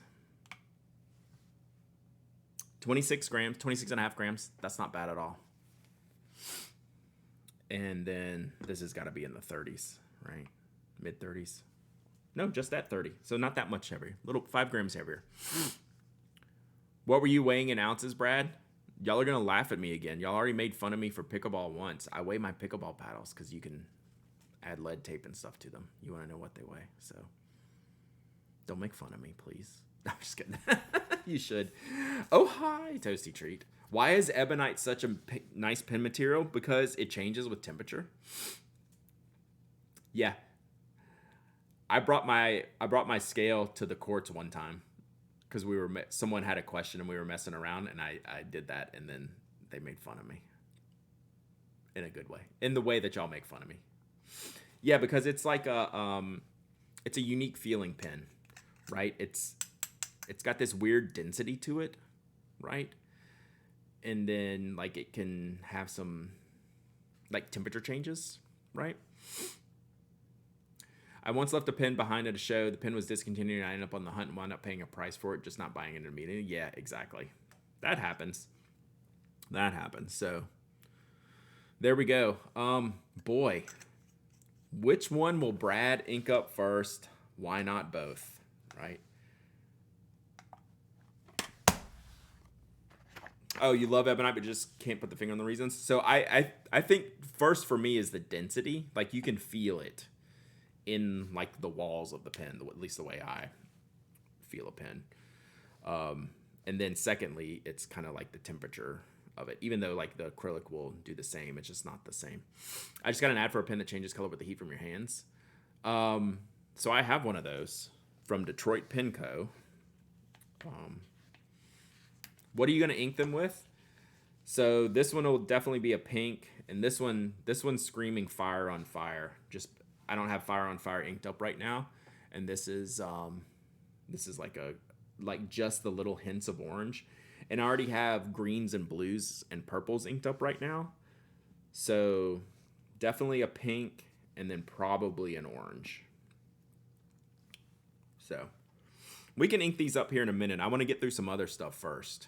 S1: 26 grams, 26 and a half grams. That's not bad at all. And then this has got to be in the 30s, right? Mid 30s. No, just at 30. So not that much heavier. Little 5 grams heavier. What were you weighing in ounces, Brad? Y'all are going to laugh at me again. Y'all already made fun of me for pickleball once. I weigh my pickleball paddles because you can add lead tape and stuff to them. You want to know what they weigh. So don't make fun of me, please. I'm just kidding. You should. Oh, hi, Toasty Treat. Why is ebonite such a nice pen material? Because it changes with temperature. Yeah. I brought my scale to the courts one time because someone had a question and we were messing around, and I did that, and then they made fun of me in a good way, in the way that y'all make fun of me. Yeah, because it's like it's a unique feeling pen, right? It's got this weird density to it, right? And then like it can have some like temperature changes, right? I once left a pen behind at a show. The pen was discontinued, and I ended up on the hunt and wound up paying a price for it, just not buying it immediately. Yeah, exactly. That happens. That happens. So there we go. Boy, which one will Brad ink up first? Why not both, right? Oh, you love ebonite, but just can't put the finger on the reasons. So I think first for me is the density. Like you can feel it in like the walls of the pen, at least the way I feel a pen. And then secondly, it's kind of like the temperature of it. Even though like the acrylic will do the same, it's just not the same. I just got an ad for a pen that changes color with the heat from your hands. So I have one of those from Detroit Pen Co. What are you going to ink them with? So this one will definitely be a pink, and this one's screaming fire on fire. Just I don't have fire on fire inked up right now, and this is like just the little hints of orange, and I already have greens and blues and purples inked up right now. So definitely a pink, and then probably an orange. So we can ink these up here in a minute. I want to get through some other stuff first.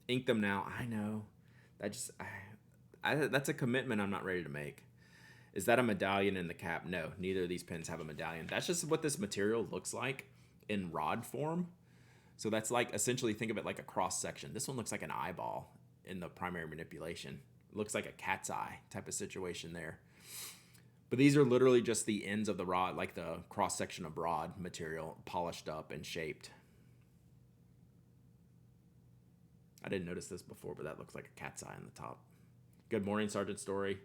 S1: Ink them now. I know. That's a commitment I'm not ready to make. Is that a medallion in the cap? No, neither of these pens have a medallion. That's just what this material looks like in rod form. So that's like, essentially think of it like a cross section. This one looks like an eyeball in the primary manipulation. It looks like a cat's eye type of situation there. But these are literally just the ends of the rod, like the cross section of rod material, polished up and shaped. I didn't notice this before, but that looks like a cat's eye on the top. Good morning, Sergeant Story.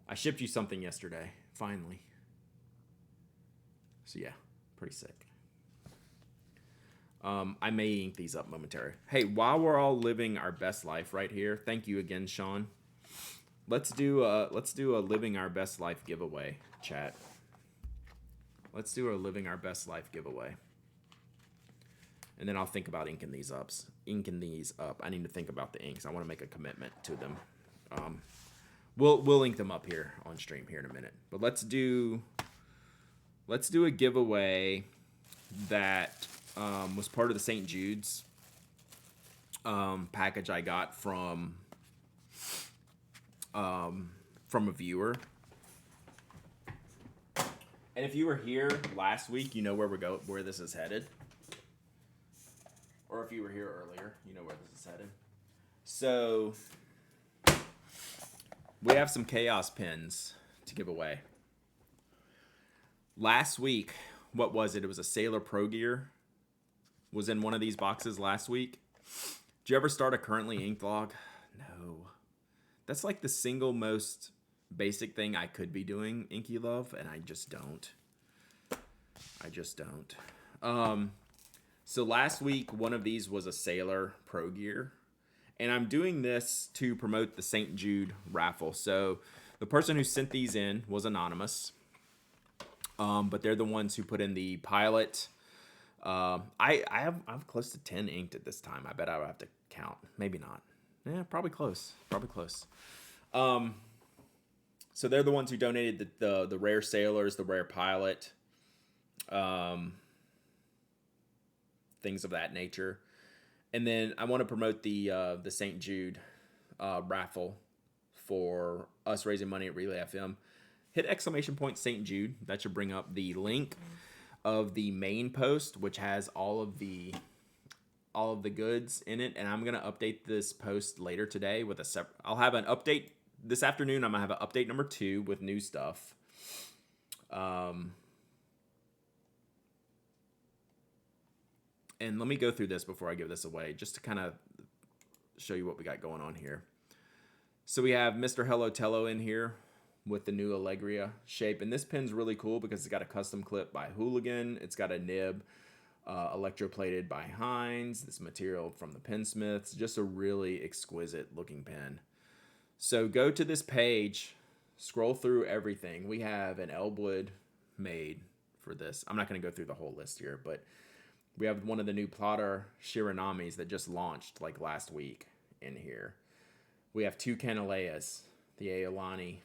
S1: I shipped you something yesterday, finally. So yeah, pretty sick. I may ink these up momentarily. Hey, while we're all living our best life right here, thank you again, Sean. Let's do a living our best life giveaway, chat. Let's do a living our best life giveaway. And then I'll think about inking these up. I need to think about the inks. I want to make a commitment to them. We'll ink them up here on stream here in a minute. But let's do a giveaway that was part of the St. Jude's package I got from a viewer. And if you were here last week, you know where this is headed. Or if you were here earlier, you know where this is headed. So we have some chaos pins to give away. Last week, what was it? It was a Sailor Pro Gear. Was in one of these boxes last week. Did you ever start a currently inked log? No. That's like the single most basic thing I could be doing, Inky Love, and I just don't. So last week, one of these was a Sailor Pro Gear. And I'm doing this to promote the St. Jude raffle. So the person who sent these in was anonymous. But they're the ones who put in the pilot. I have close to 10 inked at this time. I bet I would have to count. Maybe not. Yeah, probably close. So they're the ones who donated the rare sailors, the rare pilot, things of that nature. And then I want to promote the St. Jude raffle for us raising money at Relay FM. Hit ! St. Jude. That should bring up the link of the main post, which has all of the goods in it. And I'm gonna update this post later today with a separate. I'll have an update this afternoon. I'm gonna have an update number 2 with new stuff. And let me go through this before I give this away, just to kind of show you what we got going on here. So we have Mr. Hello Tello in here with the new Allegria shape. And this pin's really cool because it's got a custom clip by Hooligan. It's got a nib electroplated by Heinz. This material from the Pinsmiths. Just a really exquisite looking pen. So go to this page, scroll through everything. We have an Elwood made for this. I'm not going to go through the whole list here, but we have one of the new Plotter Shiranamis that just launched like last week in here. We have 2 Kanaleas, the Aolani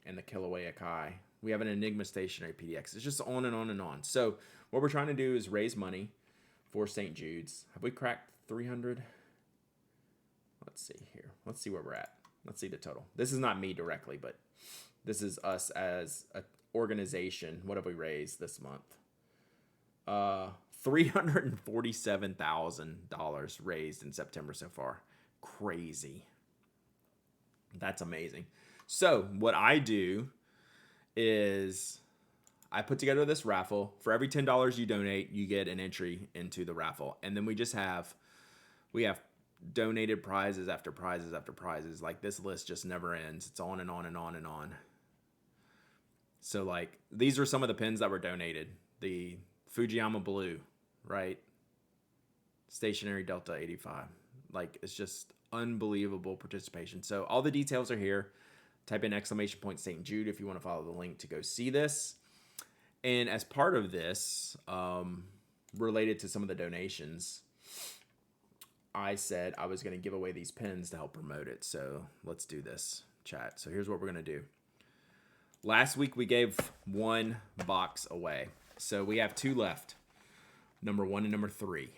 S1: and the Kilauea Kai. We have an Enigma Stationary PDX. It's just on and on and on. So what we're trying to do is raise money for St. Jude's. Have we cracked 300? Let's see here. Let's see where we're at. Let's see the total. This is not me directly, but this is us as an organization. What have we raised this month? $347,000 raised in September so far. Crazy. That's amazing. So what I do is I put together this raffle. For every $10 you donate, you get an entry into the raffle. And then we have donated prizes after prizes after prizes. Like this list just never ends. It's on and on and on and on. So like these are some of the pins that were donated. The Fujiyama Blue, right? Stationary Delta 85. Like it's just unbelievable participation. So all the details are here. Type in !St. Jude if you want to follow the link to go see this. And as part of this, related to some of the donations, I said I was going to give away these pins to help promote it. So let's do this, chat. So here's what we're going to do. Last week we gave 1 box away. So we have 2 left. Number 1 and number 3.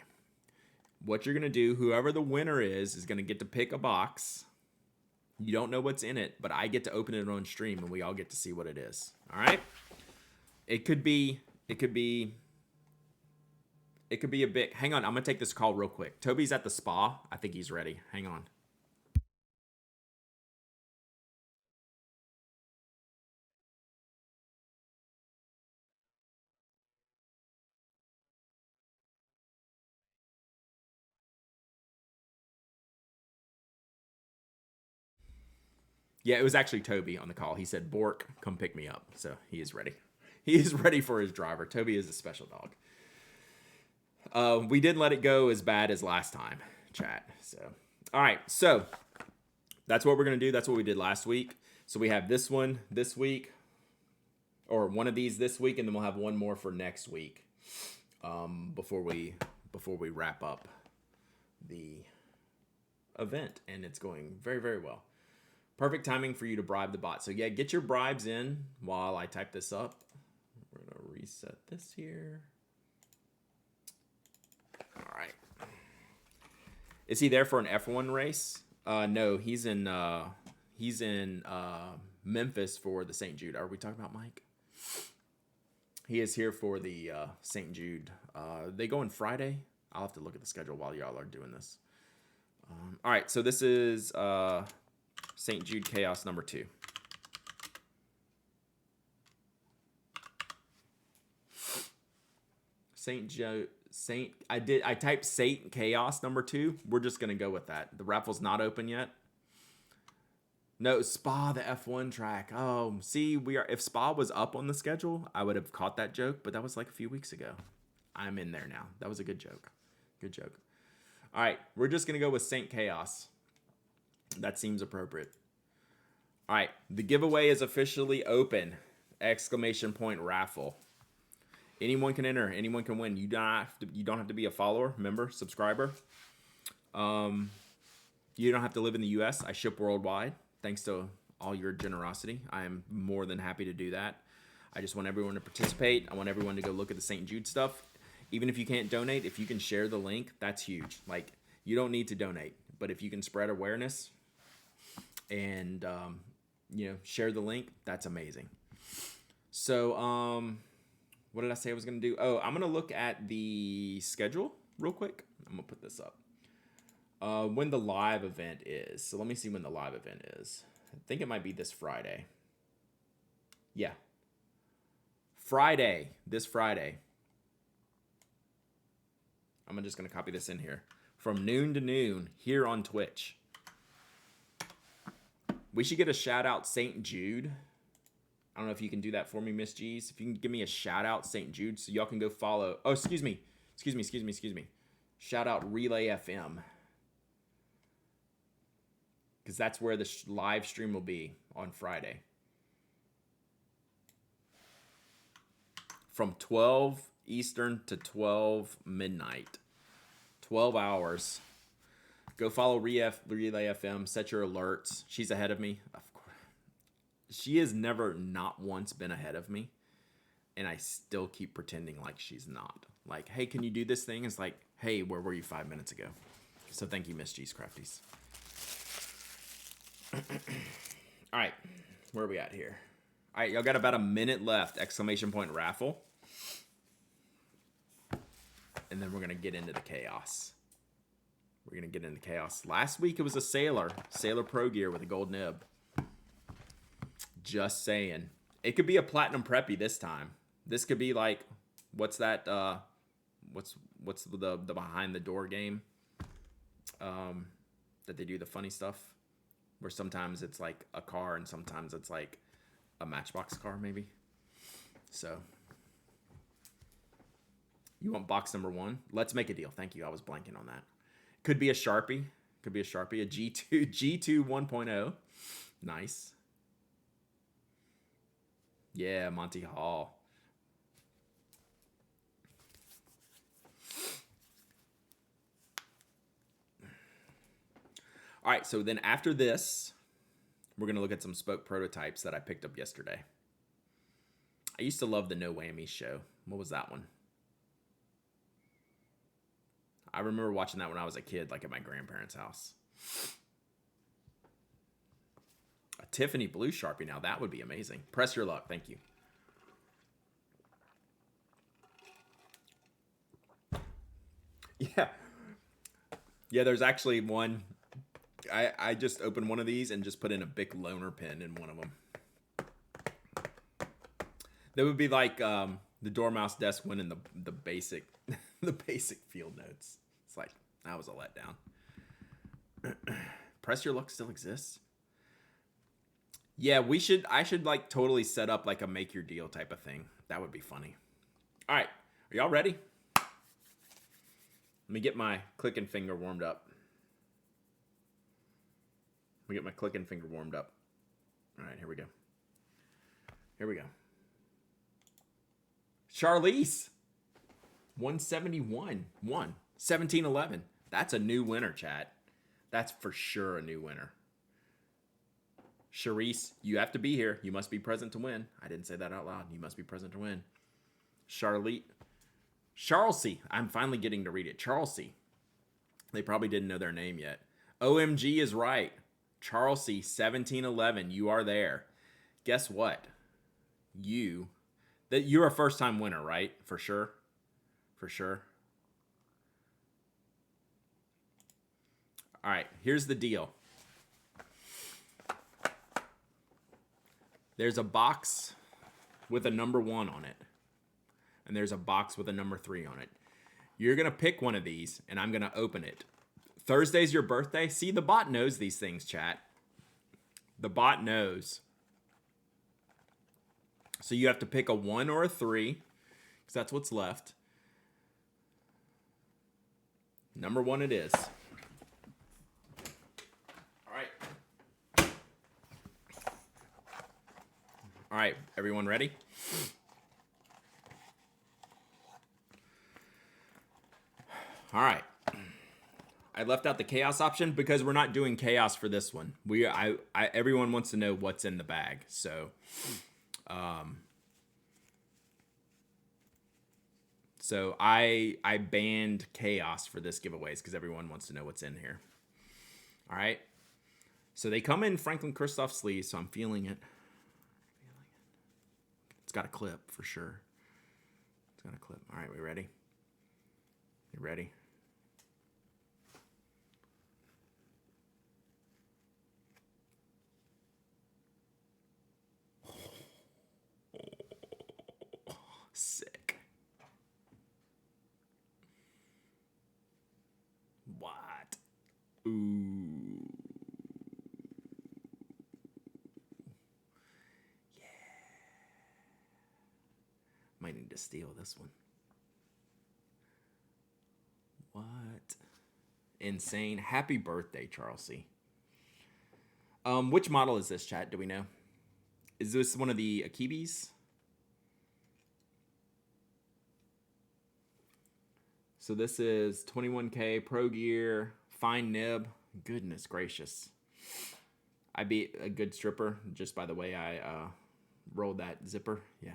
S1: What you're going to do, whoever the winner is going to get to pick a box. You don't know what's in it, but I get to open it on stream and we all get to see what it is. All right? It could be a big. Hang on, I'm going to take this call real quick. Toby's at the spa. I think he's ready. Hang on. Yeah, it was actually Toby on the call. He said, Bork, come pick me up. So he is ready. He is ready for his driver. Toby is a special dog. We didn't let it go as bad as last time, chat. So, all right. So that's what we're going to do. That's what we did last week. So we have this one this week, or one of these this week, and then we'll have one more for next week before we wrap up the event. And it's going very, very well. Perfect timing for you to bribe the bot. So yeah, get your bribes in while I type this up. We're going to reset this here. All right. Is he there for an F1 race? No, he's in Memphis for the St. Jude. Are we talking about Mike? He is here for the St. Jude. They go on Friday. I'll have to look at the schedule while y'all are doing this. All right, so this is St. Jude Chaos number 2. I typed Saint Chaos number 2. We're just gonna go with that. The raffle's not open yet. No, Spa, the F1 track. Oh, see, if Spa was up on the schedule, I would have caught that joke, but that was like a few weeks ago. I'm in there now. That was a good joke. Good joke. All right, we're just gonna go with Saint Chaos. That seems appropriate. All right, the giveaway is officially open. Exclamation point raffle. Anyone can enter. Anyone can win. You don't have to be a follower, member, subscriber. You don't have to live in the U.S. I ship worldwide. Thanks to all your generosity, I am more than happy to do that. I just want everyone to participate. I want everyone to go look at the St. Jude stuff. Even if you can't donate, if you can share the link, that's huge. Like, you don't need to donate, but if you can spread awareness and share the link, that's amazing. So, what did I say I was going to do? Oh, I'm going to look at the schedule real quick. I'm going to put this up. When the live event is. So let me see when the live event is. I think it might be this Friday. Yeah. This Friday. I'm just going to copy this in here. From noon to noon here on Twitch. We should get a shout out St. Jude. I don't know if you can do that for me, Miss G's. If you can give me a shout out St. Jude so y'all can go follow. Oh, excuse me. Shout out Relay FM. Because that's where the live stream will be on Friday. From 12 Eastern to 12 midnight. 12 hours. Go follow Relay FM. Set your alerts. She's ahead of me. Of course. She has never not once been ahead of me. And I still keep pretending like she's not. Like, hey, can you do this thing? It's like, hey, where were you 5 minutes ago? So thank you, Miss G's Crafties. All right, where are we at here? All right, y'all got about a minute left. Exclamation point raffle. And then we're going to get into the chaos. Last week it was a Sailor Pro Gear with a gold nib. Just saying. It could be a Platinum Preppy this time. This could be like, what's that? What's the behind the door game? That they do the funny stuff. Where sometimes it's like a car and sometimes it's like a Matchbox car, maybe. So, you want box number 1? Let's make a deal. Thank you. I was blanking on that. Could be a Sharpie. A G2 1.0. Nice. Yeah, Monty Hall. All right, so then after this, we're going to look at some spoke prototypes that I picked up yesterday. I used to love the No Whammies show. What was that one? I remember watching that when I was a kid, like at my grandparents' house. A Tiffany blue Sharpie now. That would be amazing. Press your luck. Thank you. Yeah, there's actually one. I just opened one of these and just put in a Bic Loner pen in one of them. That would be like the Dormouse desk winning the basic the basic field notes. It's like, that was a letdown. Press Your Luck still exists? Yeah, I should like totally set up like a make your deal type of thing. That would be funny. All right, are y'all ready? Let me get my clicking finger warmed up. All right, here we go. Charlize. 171. 1711. That's a new winner, chat. That's for sure a new winner. Charisse, you have to be here. You must be present to win. I didn't say that out loud. You must be present to win. Charlesy. I'm finally getting to read it. Charlesy. They probably didn't know their name yet. OMG is right. Charlesy, 1711. You are there. Guess what? You That you're a first time winner, right? For sure. For sure. All right, here's the deal. There's a box with a number 1 on it. And there's a box with a number 3 on it. You're going to pick one of these, and I'm going to open it. Thursday's your birthday. See, the bot knows these things, chat. The bot knows. So you have to pick a 1 or a 3, because that's what's left. Number 1 it is. All right, everyone ready? All right. I left out the chaos option because we're not doing chaos for this one. Everyone wants to know what's in the bag. So I banned chaos for this giveaways because everyone wants to know what's in here. All right. So they come in Franklin Christoph sleeves, so I'm feeling it. It's got a clip for sure. It's got a clip. All right, we ready? You ready? Sick. What? Ooh. Yeah. Might need to steal this one. What? Insane. Happy birthday, Charles C. Which model is this, chat? Do we know? Is this one of the Akibis? So this is 21K Pro Gear, fine nib. Goodness gracious. I beat a good stripper just by the way I rolled that zipper. Yeah.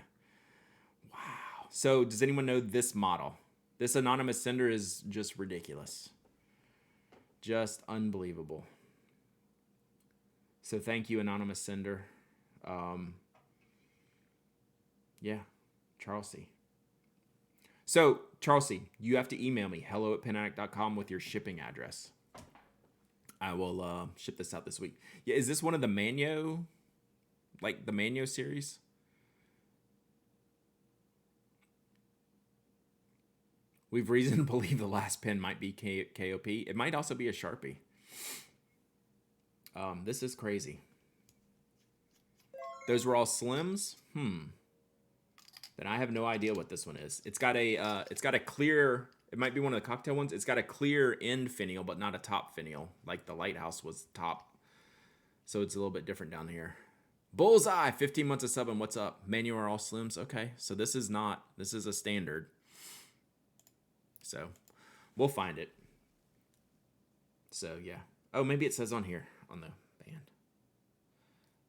S1: Wow. So does anyone know this model? This anonymous sender is just ridiculous. Just unbelievable. So thank you, anonymous sender. Yeah, Charles C. So, Charles C., you have to email me, hello@penaddict.com with your shipping address. I will ship this out this week. Yeah, is this one of the Manyo, like the Manyo series? We've reason to believe the last pin might be KOP. It might also be a Sharpie. This is crazy. Those were all Slims? Then I have no idea what this one is. It's got a clear, it might be one of the cocktail ones. It's got a clear end finial, but not a top finial. Like the Lighthouse was top. So it's a little bit different down here. Bullseye, 15 months of subbing. What's up? Menu are all Slims. Okay, so this is a standard. So we'll find it. So yeah. Oh, maybe it says on here on the band.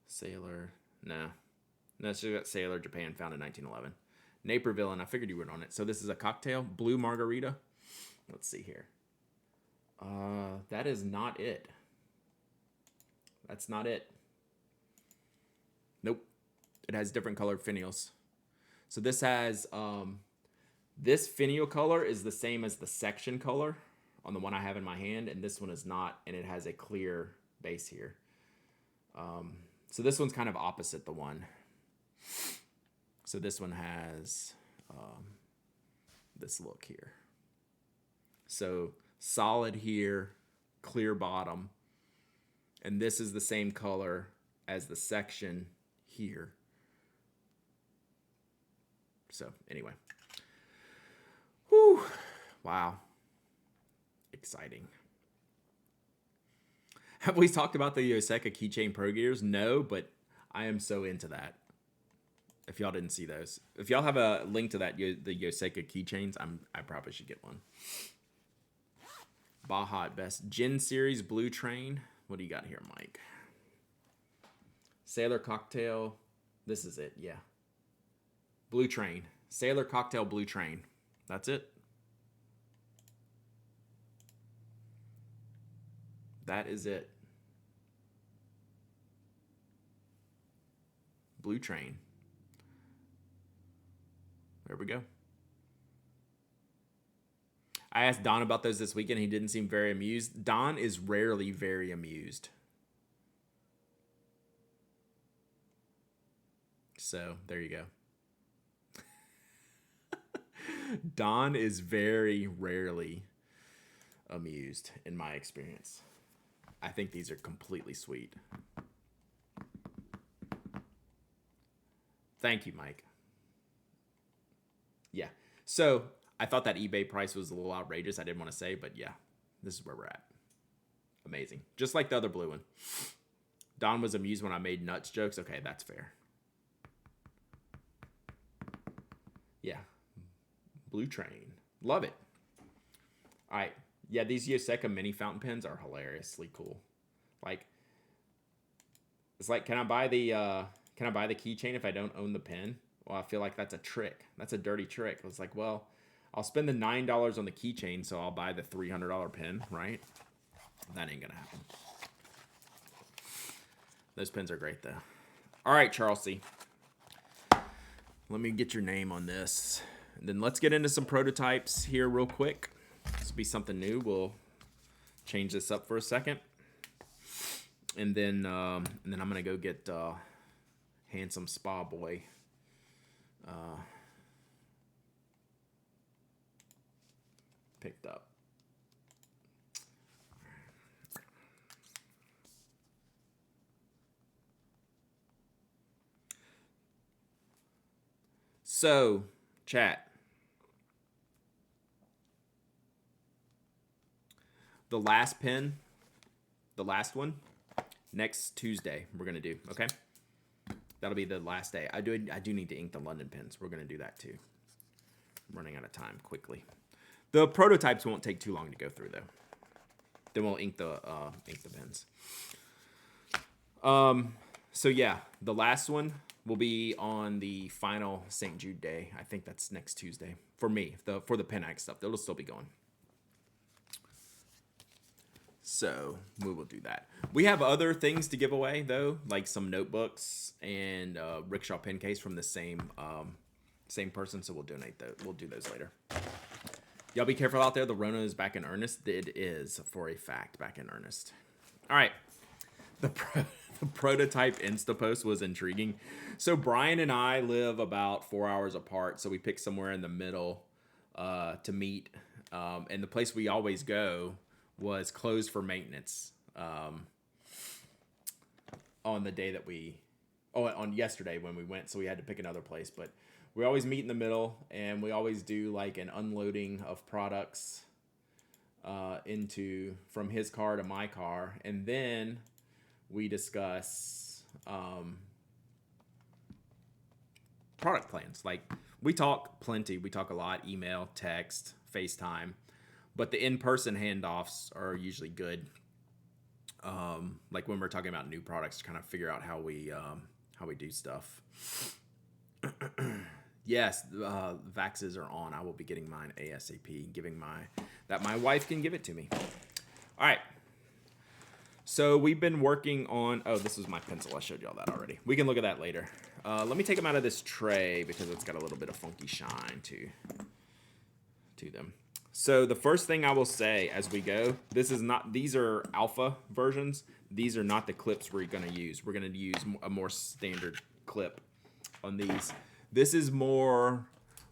S1: Sailor, no. No, it's just got Sailor Japan, found in 1911. Naperville, and I figured you were on it. So this is a cocktail, blue margarita. Let's see here. That is not it. That's not it. Nope. It has different colored finials. So this has, this finial color is the same as the section color on the one I have in my hand, and this one is not, and it has a clear base here. So this one's kind of opposite the one. So this one has this look here. So solid here, clear bottom. And this is the same color as the section here. So anyway. Whew. Wow. Exciting. Have we talked about the Yoseka Keychain Pro Gears? No, but I am so into that. If y'all didn't see those. If y'all have a link to that, the Yoseka keychains, I probably should get one. Baja at best. Gin Series Blue Train. What do you got here, Mike? Sailor Cocktail. This is it, yeah. Blue Train. Sailor Cocktail Blue Train. That's it. That is it. Blue Train. there we go. I asked Don about those this weekend. He didn't seem very amused. Don is rarely very amused. So there you go. Don is very rarely amused in my experience. I think these are completely sweet. Thank you, Mike. Yeah. So I thought that eBay price was a little outrageous. I didn't want to say, but yeah, this is where we're at. Amazing. Just like the other blue one. Don was amused when I made nuts jokes. Okay, that's fair. Yeah. Blue Train. Love it. All right. Yeah, these Yoseca mini fountain pens are hilariously cool. Like, it's like, can I buy the keychain if I don't own the pen? Well, I feel like that's a trick. That's a dirty trick. It's like, well, I'll spend the $9 on the keychain, so I'll buy the $300 pen, right? That ain't gonna happen. Those pens are great, though. All right, Charles C. Let me get your name on this. And then let's get into some prototypes here real quick. This will be something new. We'll change this up for a second. And then I'm gonna go get Handsome Spa Boy. Picked up. So, chat. The last pen, the last one, next Tuesday we're gonna do. Okay, that'll be the last day. I do need to ink the London pens. We're gonna do that too. I'm running out of time quickly. The prototypes won't take too long to go through though. Then we'll ink the pens. So yeah, the last one will be on the final St. Jude day. I think that's next Tuesday for me. For the pen ink stuff, it'll still be going. So we will do that. We have other things to give away though, like some notebooks and rickshaw pen case from the same person. So we'll donate those. We'll do those later. Y'all be careful out there. The Rona is back in earnest. It is, for a fact, back in earnest. All right. The prototype Insta post was intriguing. So Brian and I live about 4 hours apart. So we picked somewhere in the middle to meet. And the place we always go was closed for maintenance on the day that on yesterday when we went. So we had to pick another place. But we always meet in the middle, and we always do like an unloading of products from his car to my car, and then we discuss product plans. Like we talk plenty, we talk a lot, email, text, FaceTime, but the in-person handoffs are usually good. Like when we're talking about new products, to kind of figure out how we do stuff. Yes, vaxes are on. I will be getting mine ASAP, that my wife can give it to me. All right. So we've been working on, this was my pencil. I showed y'all that already. We can look at that later. Let me take them out of this tray because it's got a little bit of funky shine to them. So the first thing I will say as we go, these are alpha versions. These are not the clips we're going to use. We're going to use a more standard clip on these. This is more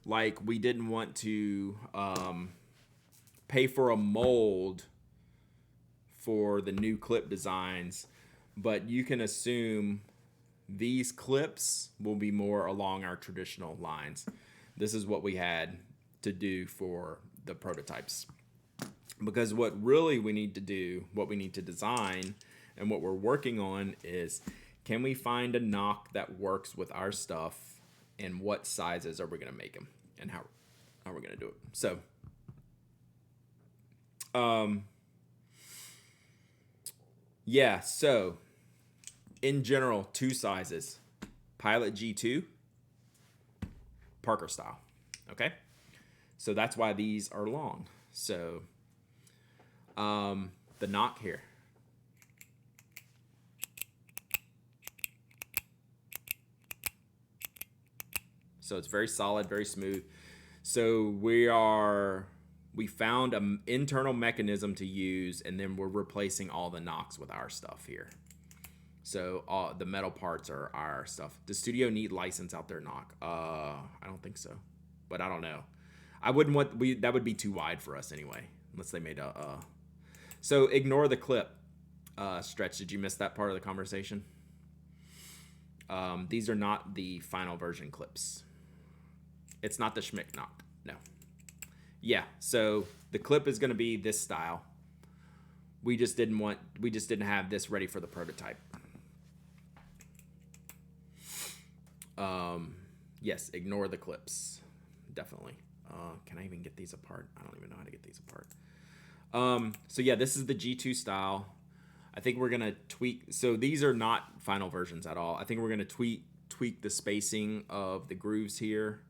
S1: like we didn't want to pay for a mold for the new clip designs, but you can assume these clips will be more along our traditional lines. This is what we had to do for the prototypes. Because what really we need to do, what we need to design, and what we're working on is, can we find a knock that works with our stuff, and what sizes are we going to make them, and how we're going to do it. So, yeah, so in general, 2 sizes, Pilot G2, Parker style, okay? So that's why these are long. So the knock here. So it's very solid, very smooth. So we found an internal mechanism to use, and then we're replacing all the knocks with our stuff here. So the metal parts are our stuff. Does Studio need license out there knock? I don't think so, but I don't know. I wouldn't want that would be too wide for us anyway, unless they made a. So ignore the clip. Stretch, did you miss that part of the conversation? These are not the final version clips. It's not the Schmick knock. No. Yeah. So the clip is going to be this style. We just didn't have this ready for the prototype. Yes, ignore the clips. Definitely. Can I even get these apart? I don't even know how to get these apart. So yeah, this is the G2 style. I think we're going to tweak. So these are not final versions at all. I think we're going to tweak the spacing of the grooves here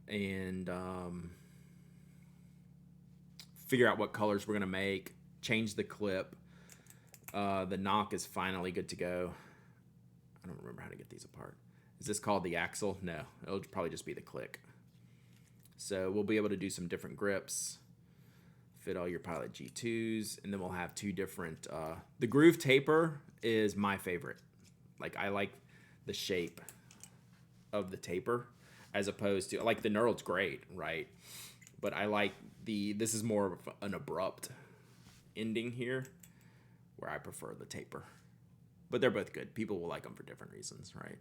S1: and figure out what colors we're going to make, change the clip. The knock is finally good to go. I don't remember how to get these apart. Is this called the axle? No, it'll probably just be the click. So we'll be able to do some different grips, fit all your Pilot G2s, and then we'll have two different. The groove taper is my favorite. Like, I like the shape of the taper as opposed to, like, the knurl's great, right? But I like this is more of an abrupt ending here, where I prefer the taper. But they're both good. People will like them for different reasons, right?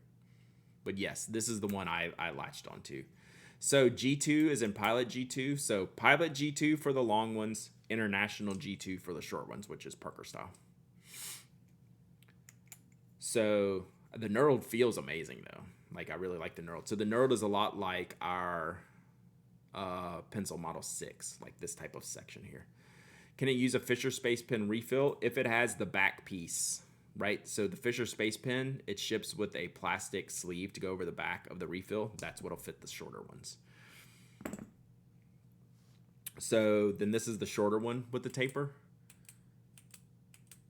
S1: But yes, this is the one I latched onto. So G2 is in Pilot G2. So Pilot G2 for the long ones, International G2 for the short ones, which is Parker style. So the knurled feels amazing though. Like, I really like the knurled. So the knurled is a lot like our Pencil Model 6, like this type of section here. Can it use a Fisher Space Pen refill if it has the back piece, right? So the Fisher Space Pen, it ships with a plastic sleeve to go over the back of the refill. That's what'll fit the shorter ones. So then this is the shorter one with the taper.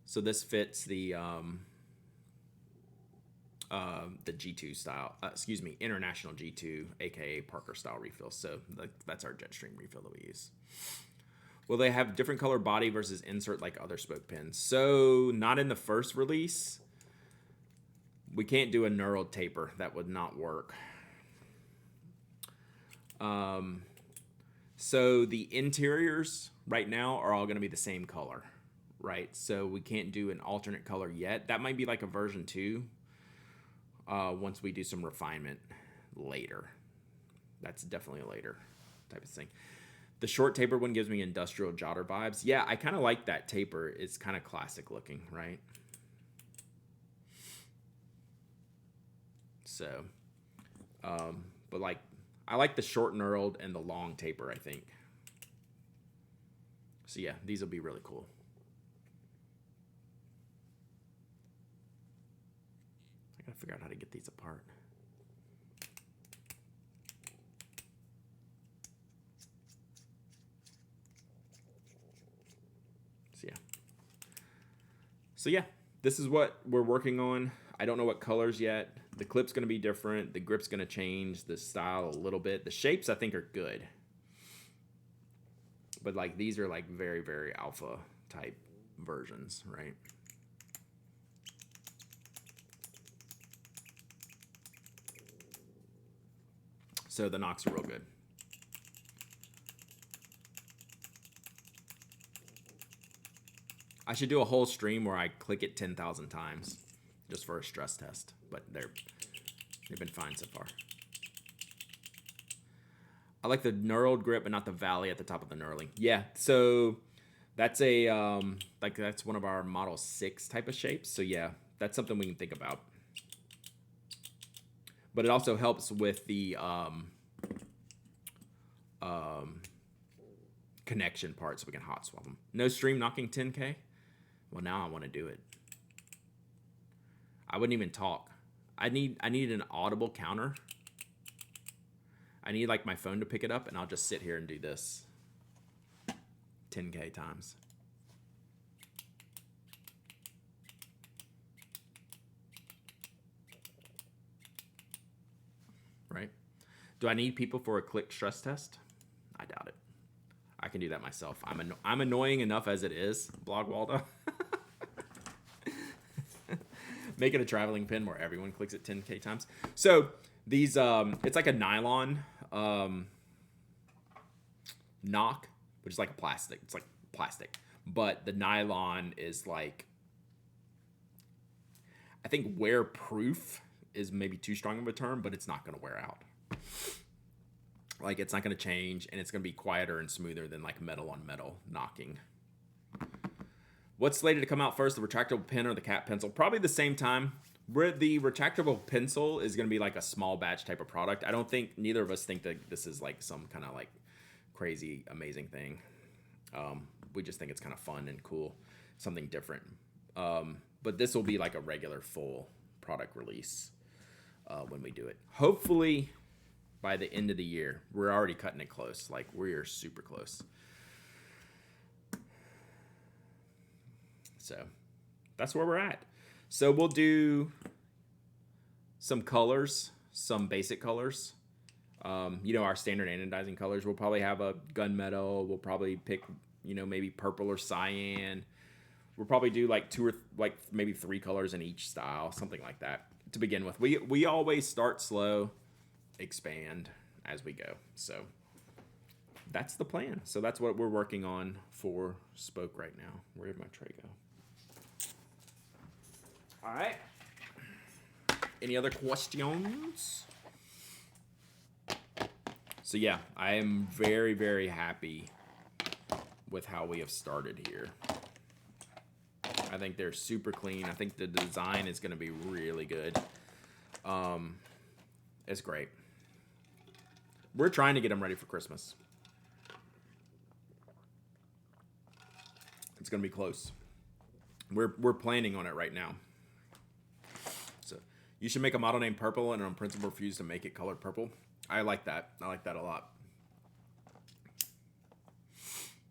S1: So this fits the G2 style, International G2, aka Parker style refill. So that's our Jetstream refill that we use. Will they have different color body versus insert like other spoke pins? So not in the first release. We can't do a knurled taper. That would not work. So the interiors right now are all going to be the same color, right? So we can't do an alternate color yet. That might be like a version 2 once we do some refinement later. That's definitely a later type of thing. The short taper one gives me industrial jotter vibes. Yeah, I kind of like that taper. It's kind of classic looking, right? So, but like, I like the short knurled and the long taper, I think. So yeah, these will be really cool. I gotta figure out how to get these apart. So yeah, this is what we're working on. I don't know what colors yet. The clip's going to be different. The grip's going to change the style a little bit. The shapes I think are good. But like, these are like very, very alpha type versions, right? So the knocks are real good. I should do a whole stream where I click it 10,000 times just for a stress test, but they've been fine so far. I like the knurled grip, but not the valley at the top of the knurling. Yeah, so that's a that's one of our Model 6 type of shapes. So yeah, that's something we can think about. But it also helps with the connection part, so we can hot swap them. No stream knocking 10K. Well, now I want to do it. I wouldn't even talk. I need an audible counter. I need like my phone to pick it up, and I'll just sit here and do this 10K times. Right? Do I need people for a click stress test? I doubt it. I can do that myself. I'm annoying enough as it is, Blog Waldo. Make it a traveling pin where everyone clicks it 10K times. So these, it's like a nylon knock, which is like a plastic. It's like plastic. But the nylon is like, I think wear proof is maybe too strong of a term, but it's not going to wear out. Like, it's not going to change, and it's going to be quieter and smoother than like metal on metal knocking. What's slated to come out first, the retractable pen or the cat pencil? Probably the same time. Where the retractable pencil is going to be like a small batch type of product. I don't think, neither of us think that this is like some kind of like crazy, amazing thing. We just think it's kind of fun and cool, something different. But this will be like a regular full product release when we do it. Hopefully by the end of the year. We're already cutting it close. Like, we are super close. So that's where we're at. So we'll do some colors, some basic colors. Our standard anodizing colors. We'll probably have a gunmetal. We'll probably pick, maybe purple or cyan. We'll probably do like maybe 3 colors in each style, something like that to begin with. We always start slow, expand as we go. So that's the plan. So that's what we're working on for Spoke right now. Where did my tray go? All right. Any other questions? So yeah, I am very, very happy with how we have started here. I think they're super clean. I think the design is going to be really good. It's great. We're trying to get them ready for Christmas. It's going to be close. We're planning on it right now. So you should make a model named Purple and on principle refuse to make it colored purple. I like that. I like that a lot.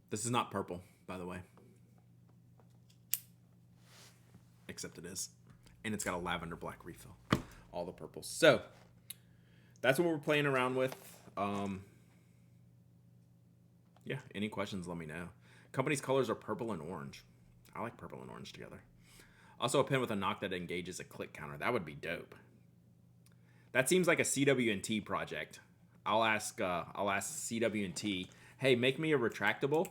S1: This is not purple, by the way. Except it is. And it's got a lavender black refill. All the purples. So that's what we're playing around with. Yeah, any questions, let me know. Company's colors are purple and orange. I like purple and orange together. Also a pen with a knock that engages a click counter. That would be dope. That seems like a CW&T project. I'll ask CW&T, hey, make me a retractable,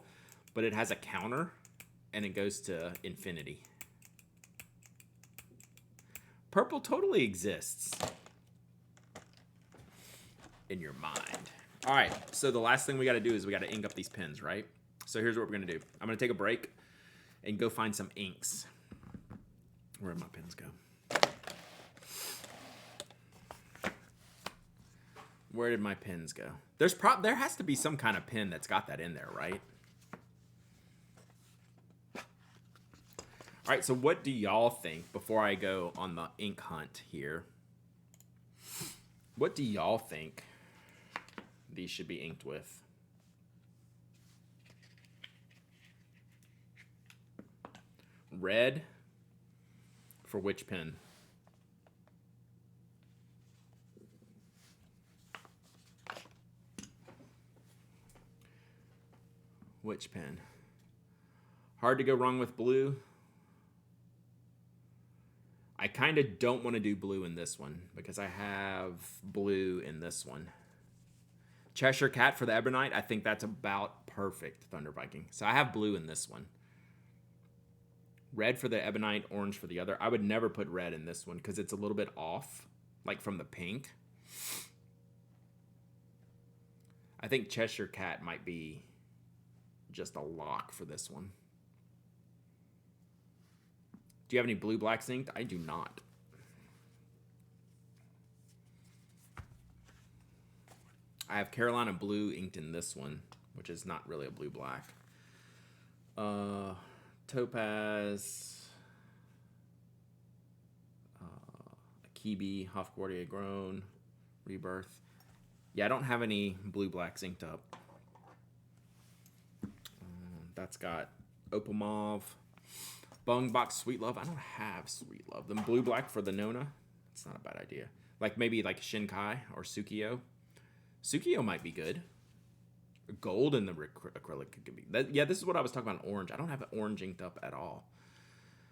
S1: but it has a counter and it goes to infinity. Purple totally exists in your mind. All right, so the last thing we got to do is we got to ink up these pens, right? So here's what we're going to do. I'm going to take a break and go find some inks. Where did my pens go? Where did my pens go? There has to be some kind of pen that's got that in there, right? All right, so what do y'all think before I go on the ink hunt here? What do y'all think these should be inked with? Red for which pen? Which pen? Hard to go wrong with blue. I kind of don't want to do blue in this one because I have blue in this one. Cheshire Cat for the Ebonite. I think that's about perfect, Thunder Viking. So I have blue in this one. Red for the Ebonite, orange for the other. I would never put red in this one because it's a little bit off, like from the pink. I think Cheshire Cat might be just a lock for this one. Do you have any blue blacks inked? I do not. I have Carolina Blue inked in this one, which is not really a blue black. Topaz, Akibi, Hofguardia Grown, Rebirth. Yeah, I don't have any blue blacks inked up. That's got Opal Mauve, Bung Box Sweet Love. I don't have Sweet Love. The blue black for the Nona. It's not a bad idea. Like maybe like Shinkai or Tsukio. Sukiyo might be good. Gold in the acrylic could be. Yeah, this is what I was talking about. Orange. I don't have orange inked up at all.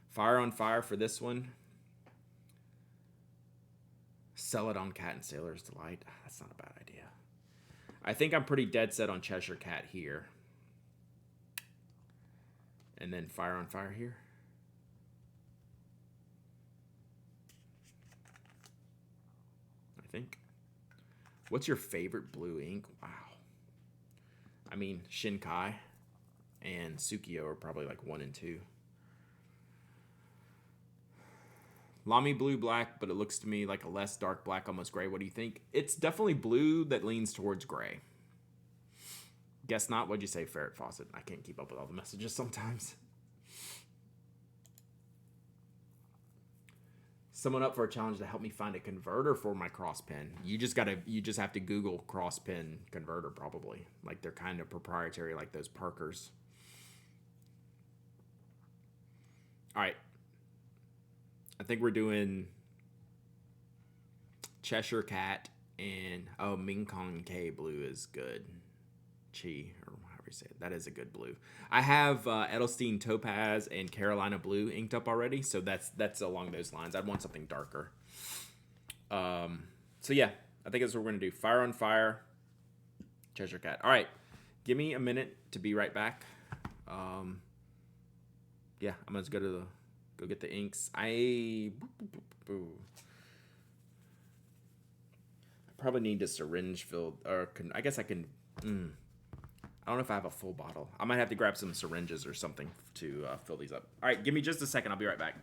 S1: Fire on Fire for this one. Sell it on Cat and Sailor's Delight. That's not a bad idea. I think I'm pretty dead set on Cheshire Cat here. And then Fire on Fire here. I think. What's your favorite blue ink? Wow. I mean, Shinkai and Sukiyo are probably like 1 and 2. Lamy blue black, but it looks to me like a less dark black, almost gray. What do you think? It's definitely blue that leans towards gray. Guess not. What'd you say, Ferret Fawcett? I can't keep up with all the messages sometimes. Someone up for a challenge to help me find a converter for my cross pin. You just have to Google cross pin converter probably. Like they're kind of proprietary like those Parkers. All right. I think we're doing Cheshire Cat and Ming Kong K blue is good. Chi, or however you say it. That is a good blue. I have Edelstein Topaz and Carolina Blue inked up already, so that's along those lines. I'd want something darker. So yeah, I think that's what we're gonna do. Fire on Fire, Cheshire Cat. All right, give me a minute to be right back. Yeah, I'm gonna go get the inks. I probably need a syringe filled, or I guess I can. I don't know if I have a full bottle. I might have to grab some syringes or something to fill these up. All right, give me just a second. I'll be right back.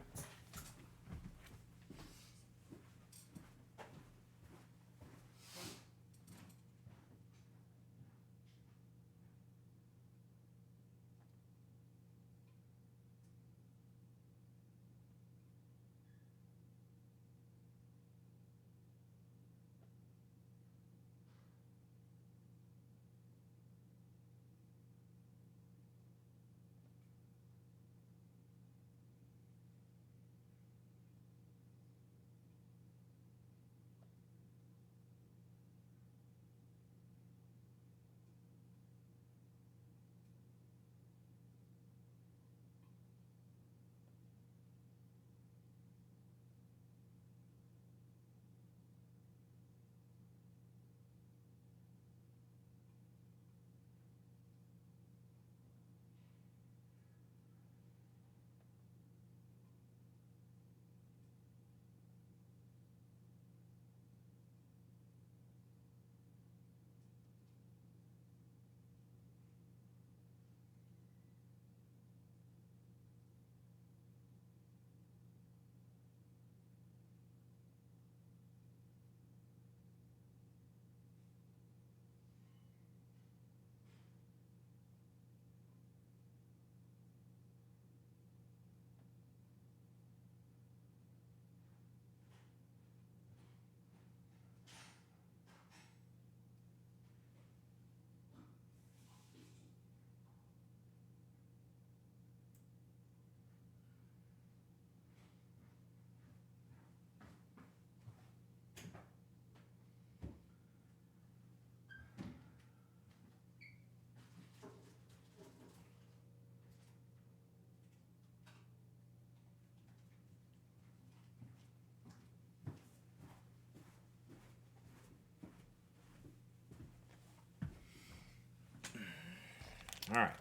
S1: All right.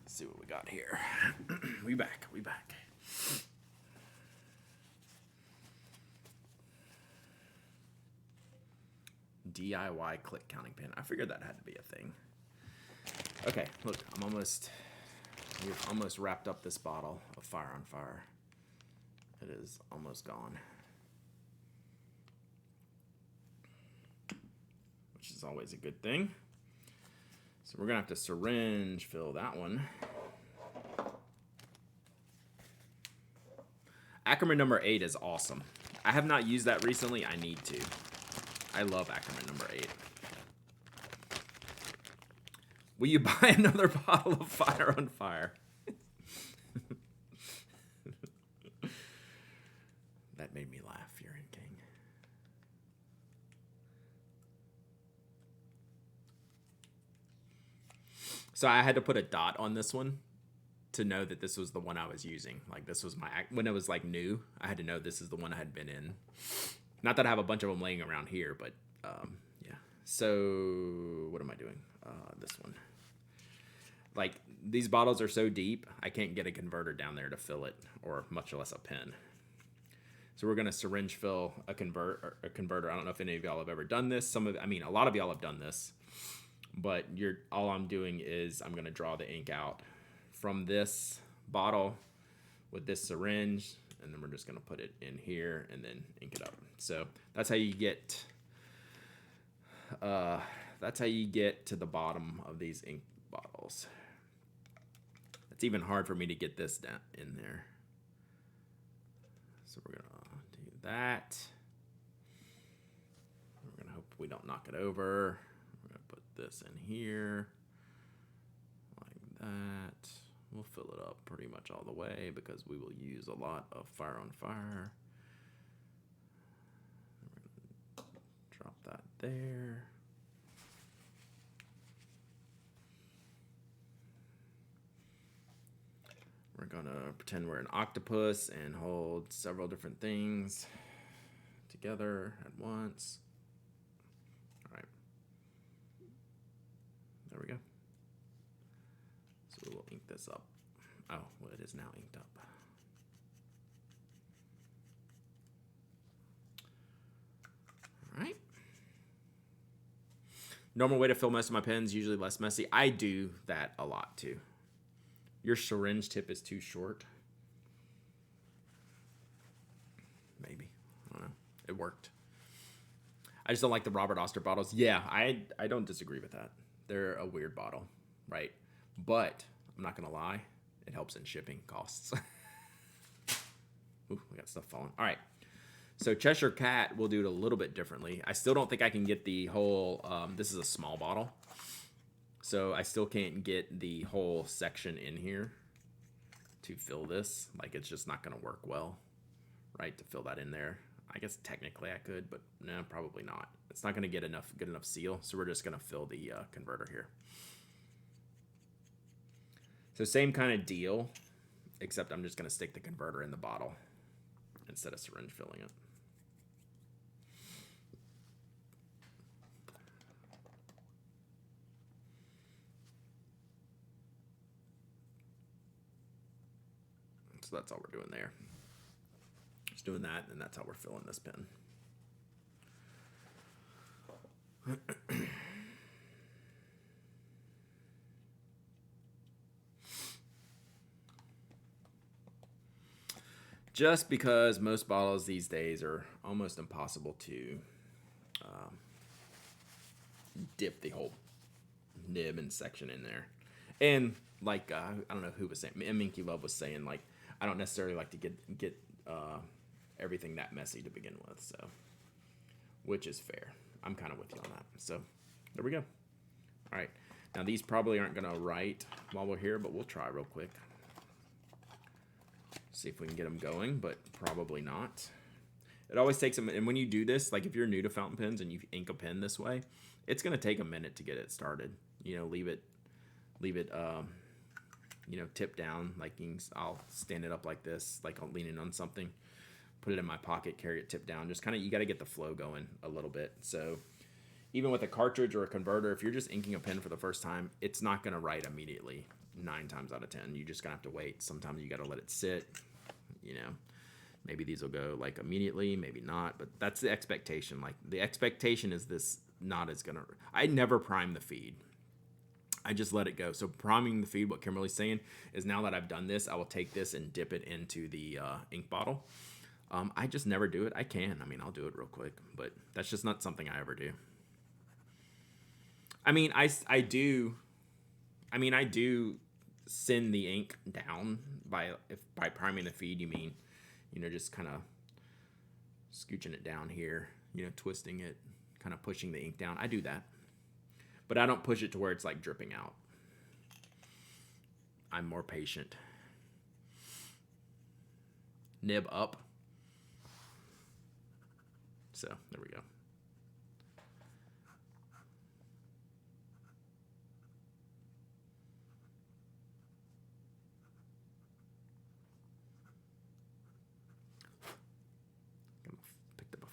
S1: Let's see what we got here. We back. DIY click counting pin. I figured that had to be a thing. Okay, look, we've almost wrapped up this bottle of Fire on Fire. It is almost gone. Which is always a good thing. So we're gonna have to syringe fill that one. Ackerman number 8 is awesome. I have not used that recently. I need to. I love Ackerman number 8. Will you buy another bottle of Fire on Fire? That made me laugh, Furin King. So I had to put a dot on this one to know that this was the one I was using. Like this was my, when it was like new, I had to know this is the one I had been in. Not that I have a bunch of them laying around here, but yeah. So what am I doing? This one. Like these bottles are so deep, I can't get a converter down there to fill it, or much less a pen. So we're gonna syringe fill a converter. I don't know if any of y'all have ever done this. A lot of y'all have done this, but all I'm doing is I'm gonna draw the ink out from this bottle with this syringe, and then we're just gonna put it in here and then ink it up. So that's how you get to the bottom of these ink bottles. It's even hard for me to get this down in there. So we're gonna do that. We're gonna hope we don't knock it over. We're gonna put this in here like that. We'll fill it up pretty much all the way because we will use a lot of Fire on Fire. We're gonna drop that there. We're gonna pretend we're an octopus and hold several different things together at once. All right. There we go. So we'll ink this up. Oh, well, it is now inked up. All right. Normal way to fill most of my pens, usually less messy. I do that a lot too. Your syringe tip is too short. Maybe. I don't know. It worked. I just don't like the Robert Oster bottles. Yeah, I don't disagree with that. They're a weird bottle, right? But I'm not going to lie. It helps in shipping costs. Ooh, we got stuff falling. All right. So Cheshire Cat will do it a little bit differently. I still don't think I can get the whole, this is a small bottle. So I still can't get the whole section in here to fill this. Like it's just not going to work well, right, to fill that in there. I guess technically I could, but no, probably not. It's not going to get good enough seal, so we're just going to fill the converter here. So same kind of deal, except I'm just going to stick the converter in the bottle instead of syringe filling it. So that's all we're doing there. Just doing that, and that's how we're filling this pen. Just because most bottles these days are almost impossible to dip the whole nib and section in there. And like, I don't know who was saying, Minky Love was saying, like, I don't necessarily like to get everything that messy to begin with, so, which is fair. I'm kind of with you on that. So there we go. All right. Now these probably aren't going to write while we're here, but we'll try real quick. See if we can get them going, but probably not. It always takes them, and when you do this, like if you're new to fountain pens and you ink a pen this way, it's going to take a minute to get it started. You know, leave it, you know, tip down. Like I'll stand it up like this, like I'm leaning on something, put it in my pocket, carry it tip down. Just kind of, you got to get the flow going a little bit. So even with a cartridge or a converter, if you're just inking a pen for the first time, it's not going to write immediately 9 times out of 10. You're just going to have to wait. Sometimes you got to let it sit, you know. Maybe these will go like immediately, maybe not, but that's the expectation. Like the expectation is this knot is gonna, I never prime the feed. I just let it go. So priming the feed, what Kimberly's saying is now that I've done this, I will take this and dip it into the ink bottle. I just never do it. I can, I mean, I'll do it real quick, but that's just not something I ever do. I mean, I do send the ink down by priming the feed, you mean, you know, just kind of scooching it down here, you know, twisting it, kind of pushing the ink down. I do that. But I don't push it to where it's like dripping out. I'm more patient. Nib up. So, there we go.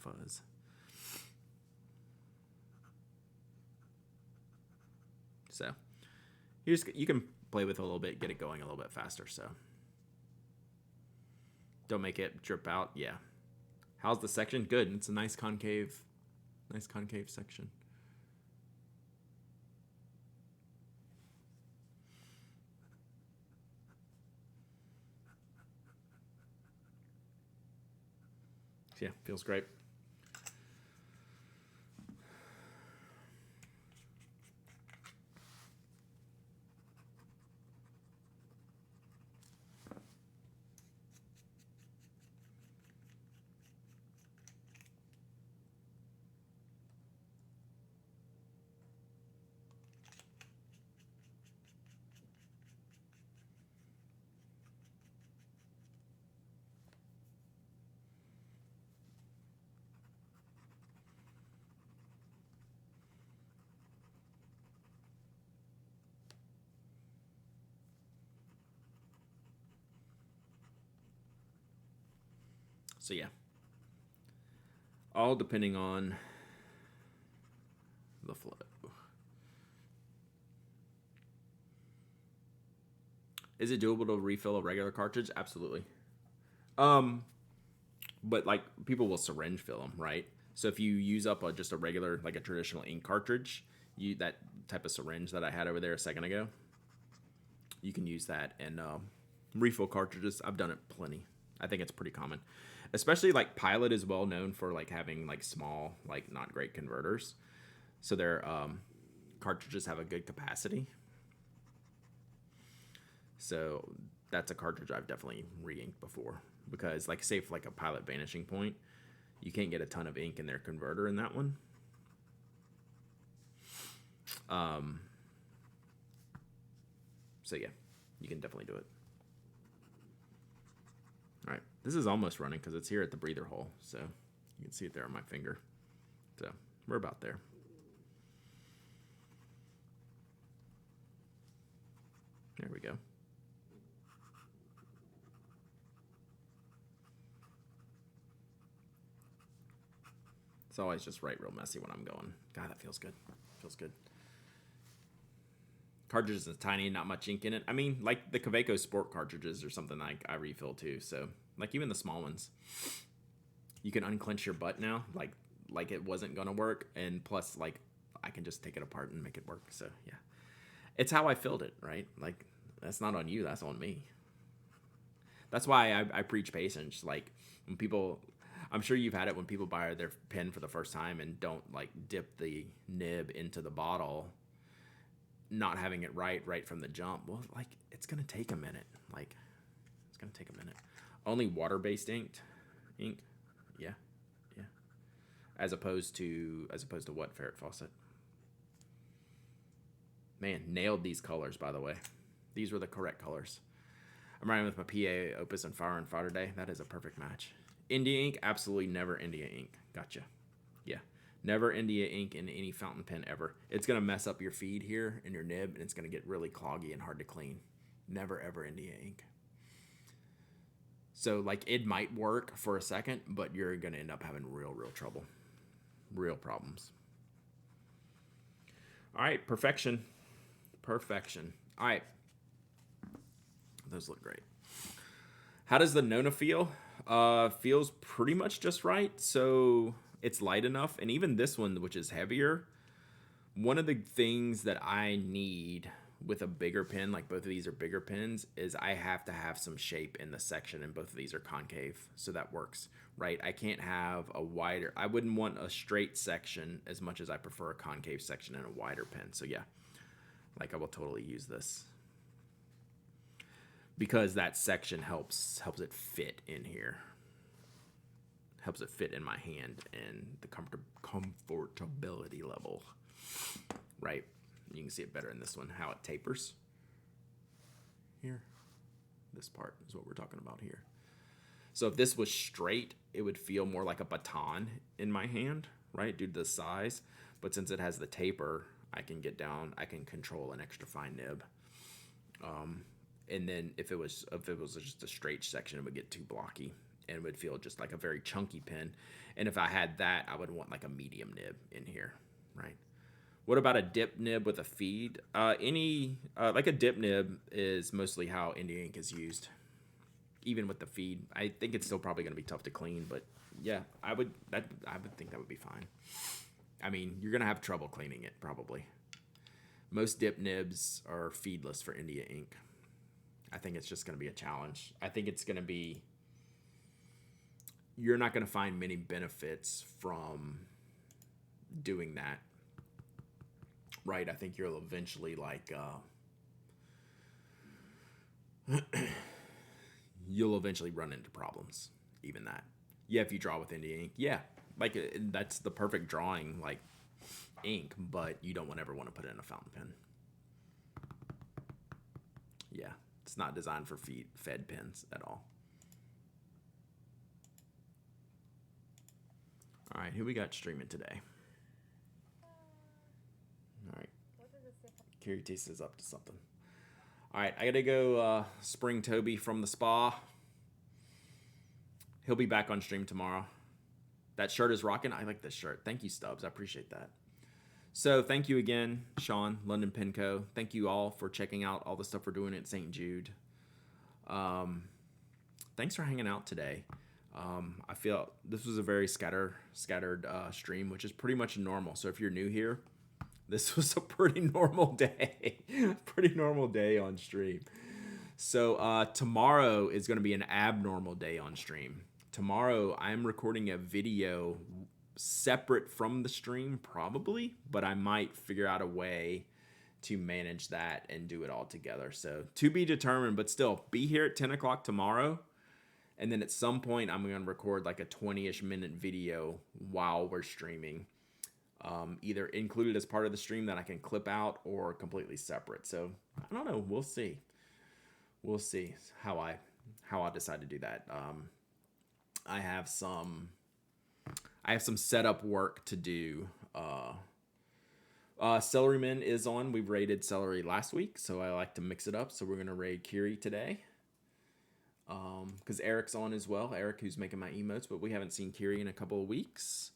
S1: fuzz. So you can play with it a little bit, get it going a little bit faster. So don't make it drip out. Yeah. How's the section? Good. It's a nice concave section. Yeah, feels great. So yeah, all depending on the flow. Is it doable to refill a regular cartridge? Absolutely. But like people will syringe fill them, right? So if you use up just a regular, like a traditional ink cartridge, that type of syringe that I had over there a second ago, you can use that and refill cartridges. I've done it plenty. I think it's pretty common, especially like Pilot is well known for like having like small, like not great converters, so their cartridges have a good capacity. So that's a cartridge I've definitely re-inked before because, like, say for like a Pilot Vanishing Point, you can't get a ton of ink in their converter in that one. So yeah, you can definitely do it. All right, this is almost running because it's here at the breather hole, so you can see it there on my finger. So we're about there. There we go. It's always just right real messy when I'm going. God, that feels good. Feels good. Cartridges is tiny, not much ink in it. I mean, like the Kaweco Sport cartridges or something I refill too. So, like even the small ones, you can unclench your butt now, like it wasn't gonna work, and plus, like I can just take it apart and make it work. So yeah, it's how I filled it, right? Like that's not on you, that's on me. That's why I preach patience. Like when people, I'm sure you've had it when people buy their pen for the first time and don't like dip the nib into the bottle, not having it right from the jump. Well, like it's gonna take a minute. Like it's gonna take a minute. Only water-based ink, yeah, yeah. As opposed to what, Ferret Fawcett? Man, nailed these colors, by the way. These were the correct colors. I'm writing with my PA Opus and Fire and Fodder Day. That is a perfect match. India ink, absolutely never India ink. Gotcha. Yeah. Never India ink in any fountain pen ever. It's going to mess up your feed here in your nib, and it's going to get really cloggy and hard to clean. Never ever India ink. So, like, it might work for a second, but you're going to end up having real trouble. Real problems. All right, perfection. Perfection. All right. Those look great. How does the Nona feel? Feels pretty much just right. So it's light enough. And even this one, which is heavier, one of the things that I need with a bigger pen, like both of these are bigger pens, is I have to have some shape in the section, and both of these are concave. So that works, right? I can't have a wider, I wouldn't want a straight section as much as I prefer a concave section and a wider pen. So yeah, like I will totally use this, because that section helps it fit in here, helps it fit in my hand and the comfortability level, right? You can see it better in this one, how it tapers here. This part is what we're talking about here. So if this was straight, it would feel more like a baton in my hand, right, due to the size. But since it has the taper, I can get down, I can control an extra fine nib. And then if it was just a straight section, it would get too blocky. and would feel just like a very chunky pen. And if I had that, I would want like a medium nib in here, right? What about a dip nib with a feed? Like a dip nib is mostly how India ink is used, even with the feed. I think it's still probably going to be tough to clean, but yeah, I would think that would be fine. I mean, you're going to have trouble cleaning it probably. Most dip nibs are feedless for India ink. I think it's just going to be a challenge. I think it's going to be, you're not going to find many benefits from doing that, right? I think you'll eventually you'll eventually run into problems. Even that, yeah. If you draw with India ink, yeah, like that's the perfect drawing like ink, but you don't ever want to put it in a fountain pen. Yeah, it's not designed for fed pens at all. All right, who we got streaming today? All right, Carrie Taste is up to something. All right, I gotta go spring Toby from the spa. He'll be back on stream tomorrow. That shirt is rocking. I like this shirt. Thank you, Stubbs. I appreciate that. So thank you again, Sean, London Pen Co. Thank you all for checking out all the stuff we're doing at St. Jude. Thanks for hanging out today. I feel this was a very scattered stream, which is pretty much normal. So if you're new here, this was a pretty normal day. Pretty normal day on stream. So tomorrow is going to be an abnormal day on stream. Tomorrow I'm recording a video separate from the stream probably, but I might figure out a way to manage that and do it all together. So to be determined, but still be here at 10 o'clock tomorrow. And then at some point I'm going to record like a 20-ish minute video while we're streaming. Either included as part of the stream that I can clip out or completely separate. So I don't know. We'll see. We'll see how I decide to do that. I have some setup work to do. Celeryman is on. We raided Celery last week, so I like to mix it up. So we're gonna raid Kiri today. Because Eric's on as well. Eric, who's making my emotes, but we haven't seen Kiri in a couple of weeks.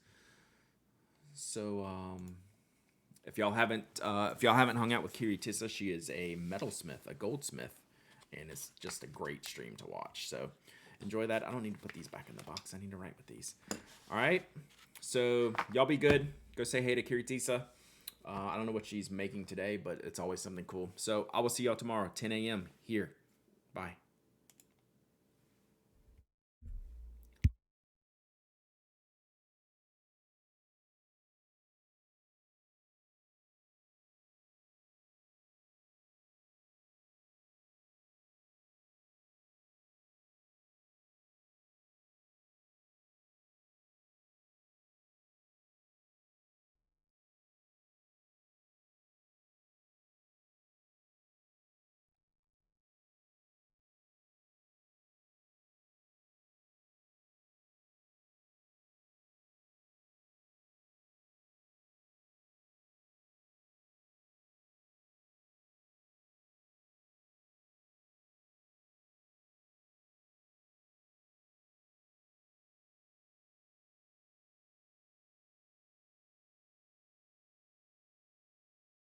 S1: So if y'all haven't hung out with Kiri Tissa, she is a metalsmith, a goldsmith, and it's just a great stream to watch. So enjoy that. I don't need to put these back in the box. I need to write with these. All right. So y'all be good. Go say hey to Kiri Tissa. I don't know what she's making today, but it's always something cool. So I will see y'all tomorrow, 10 a.m. here. Bye.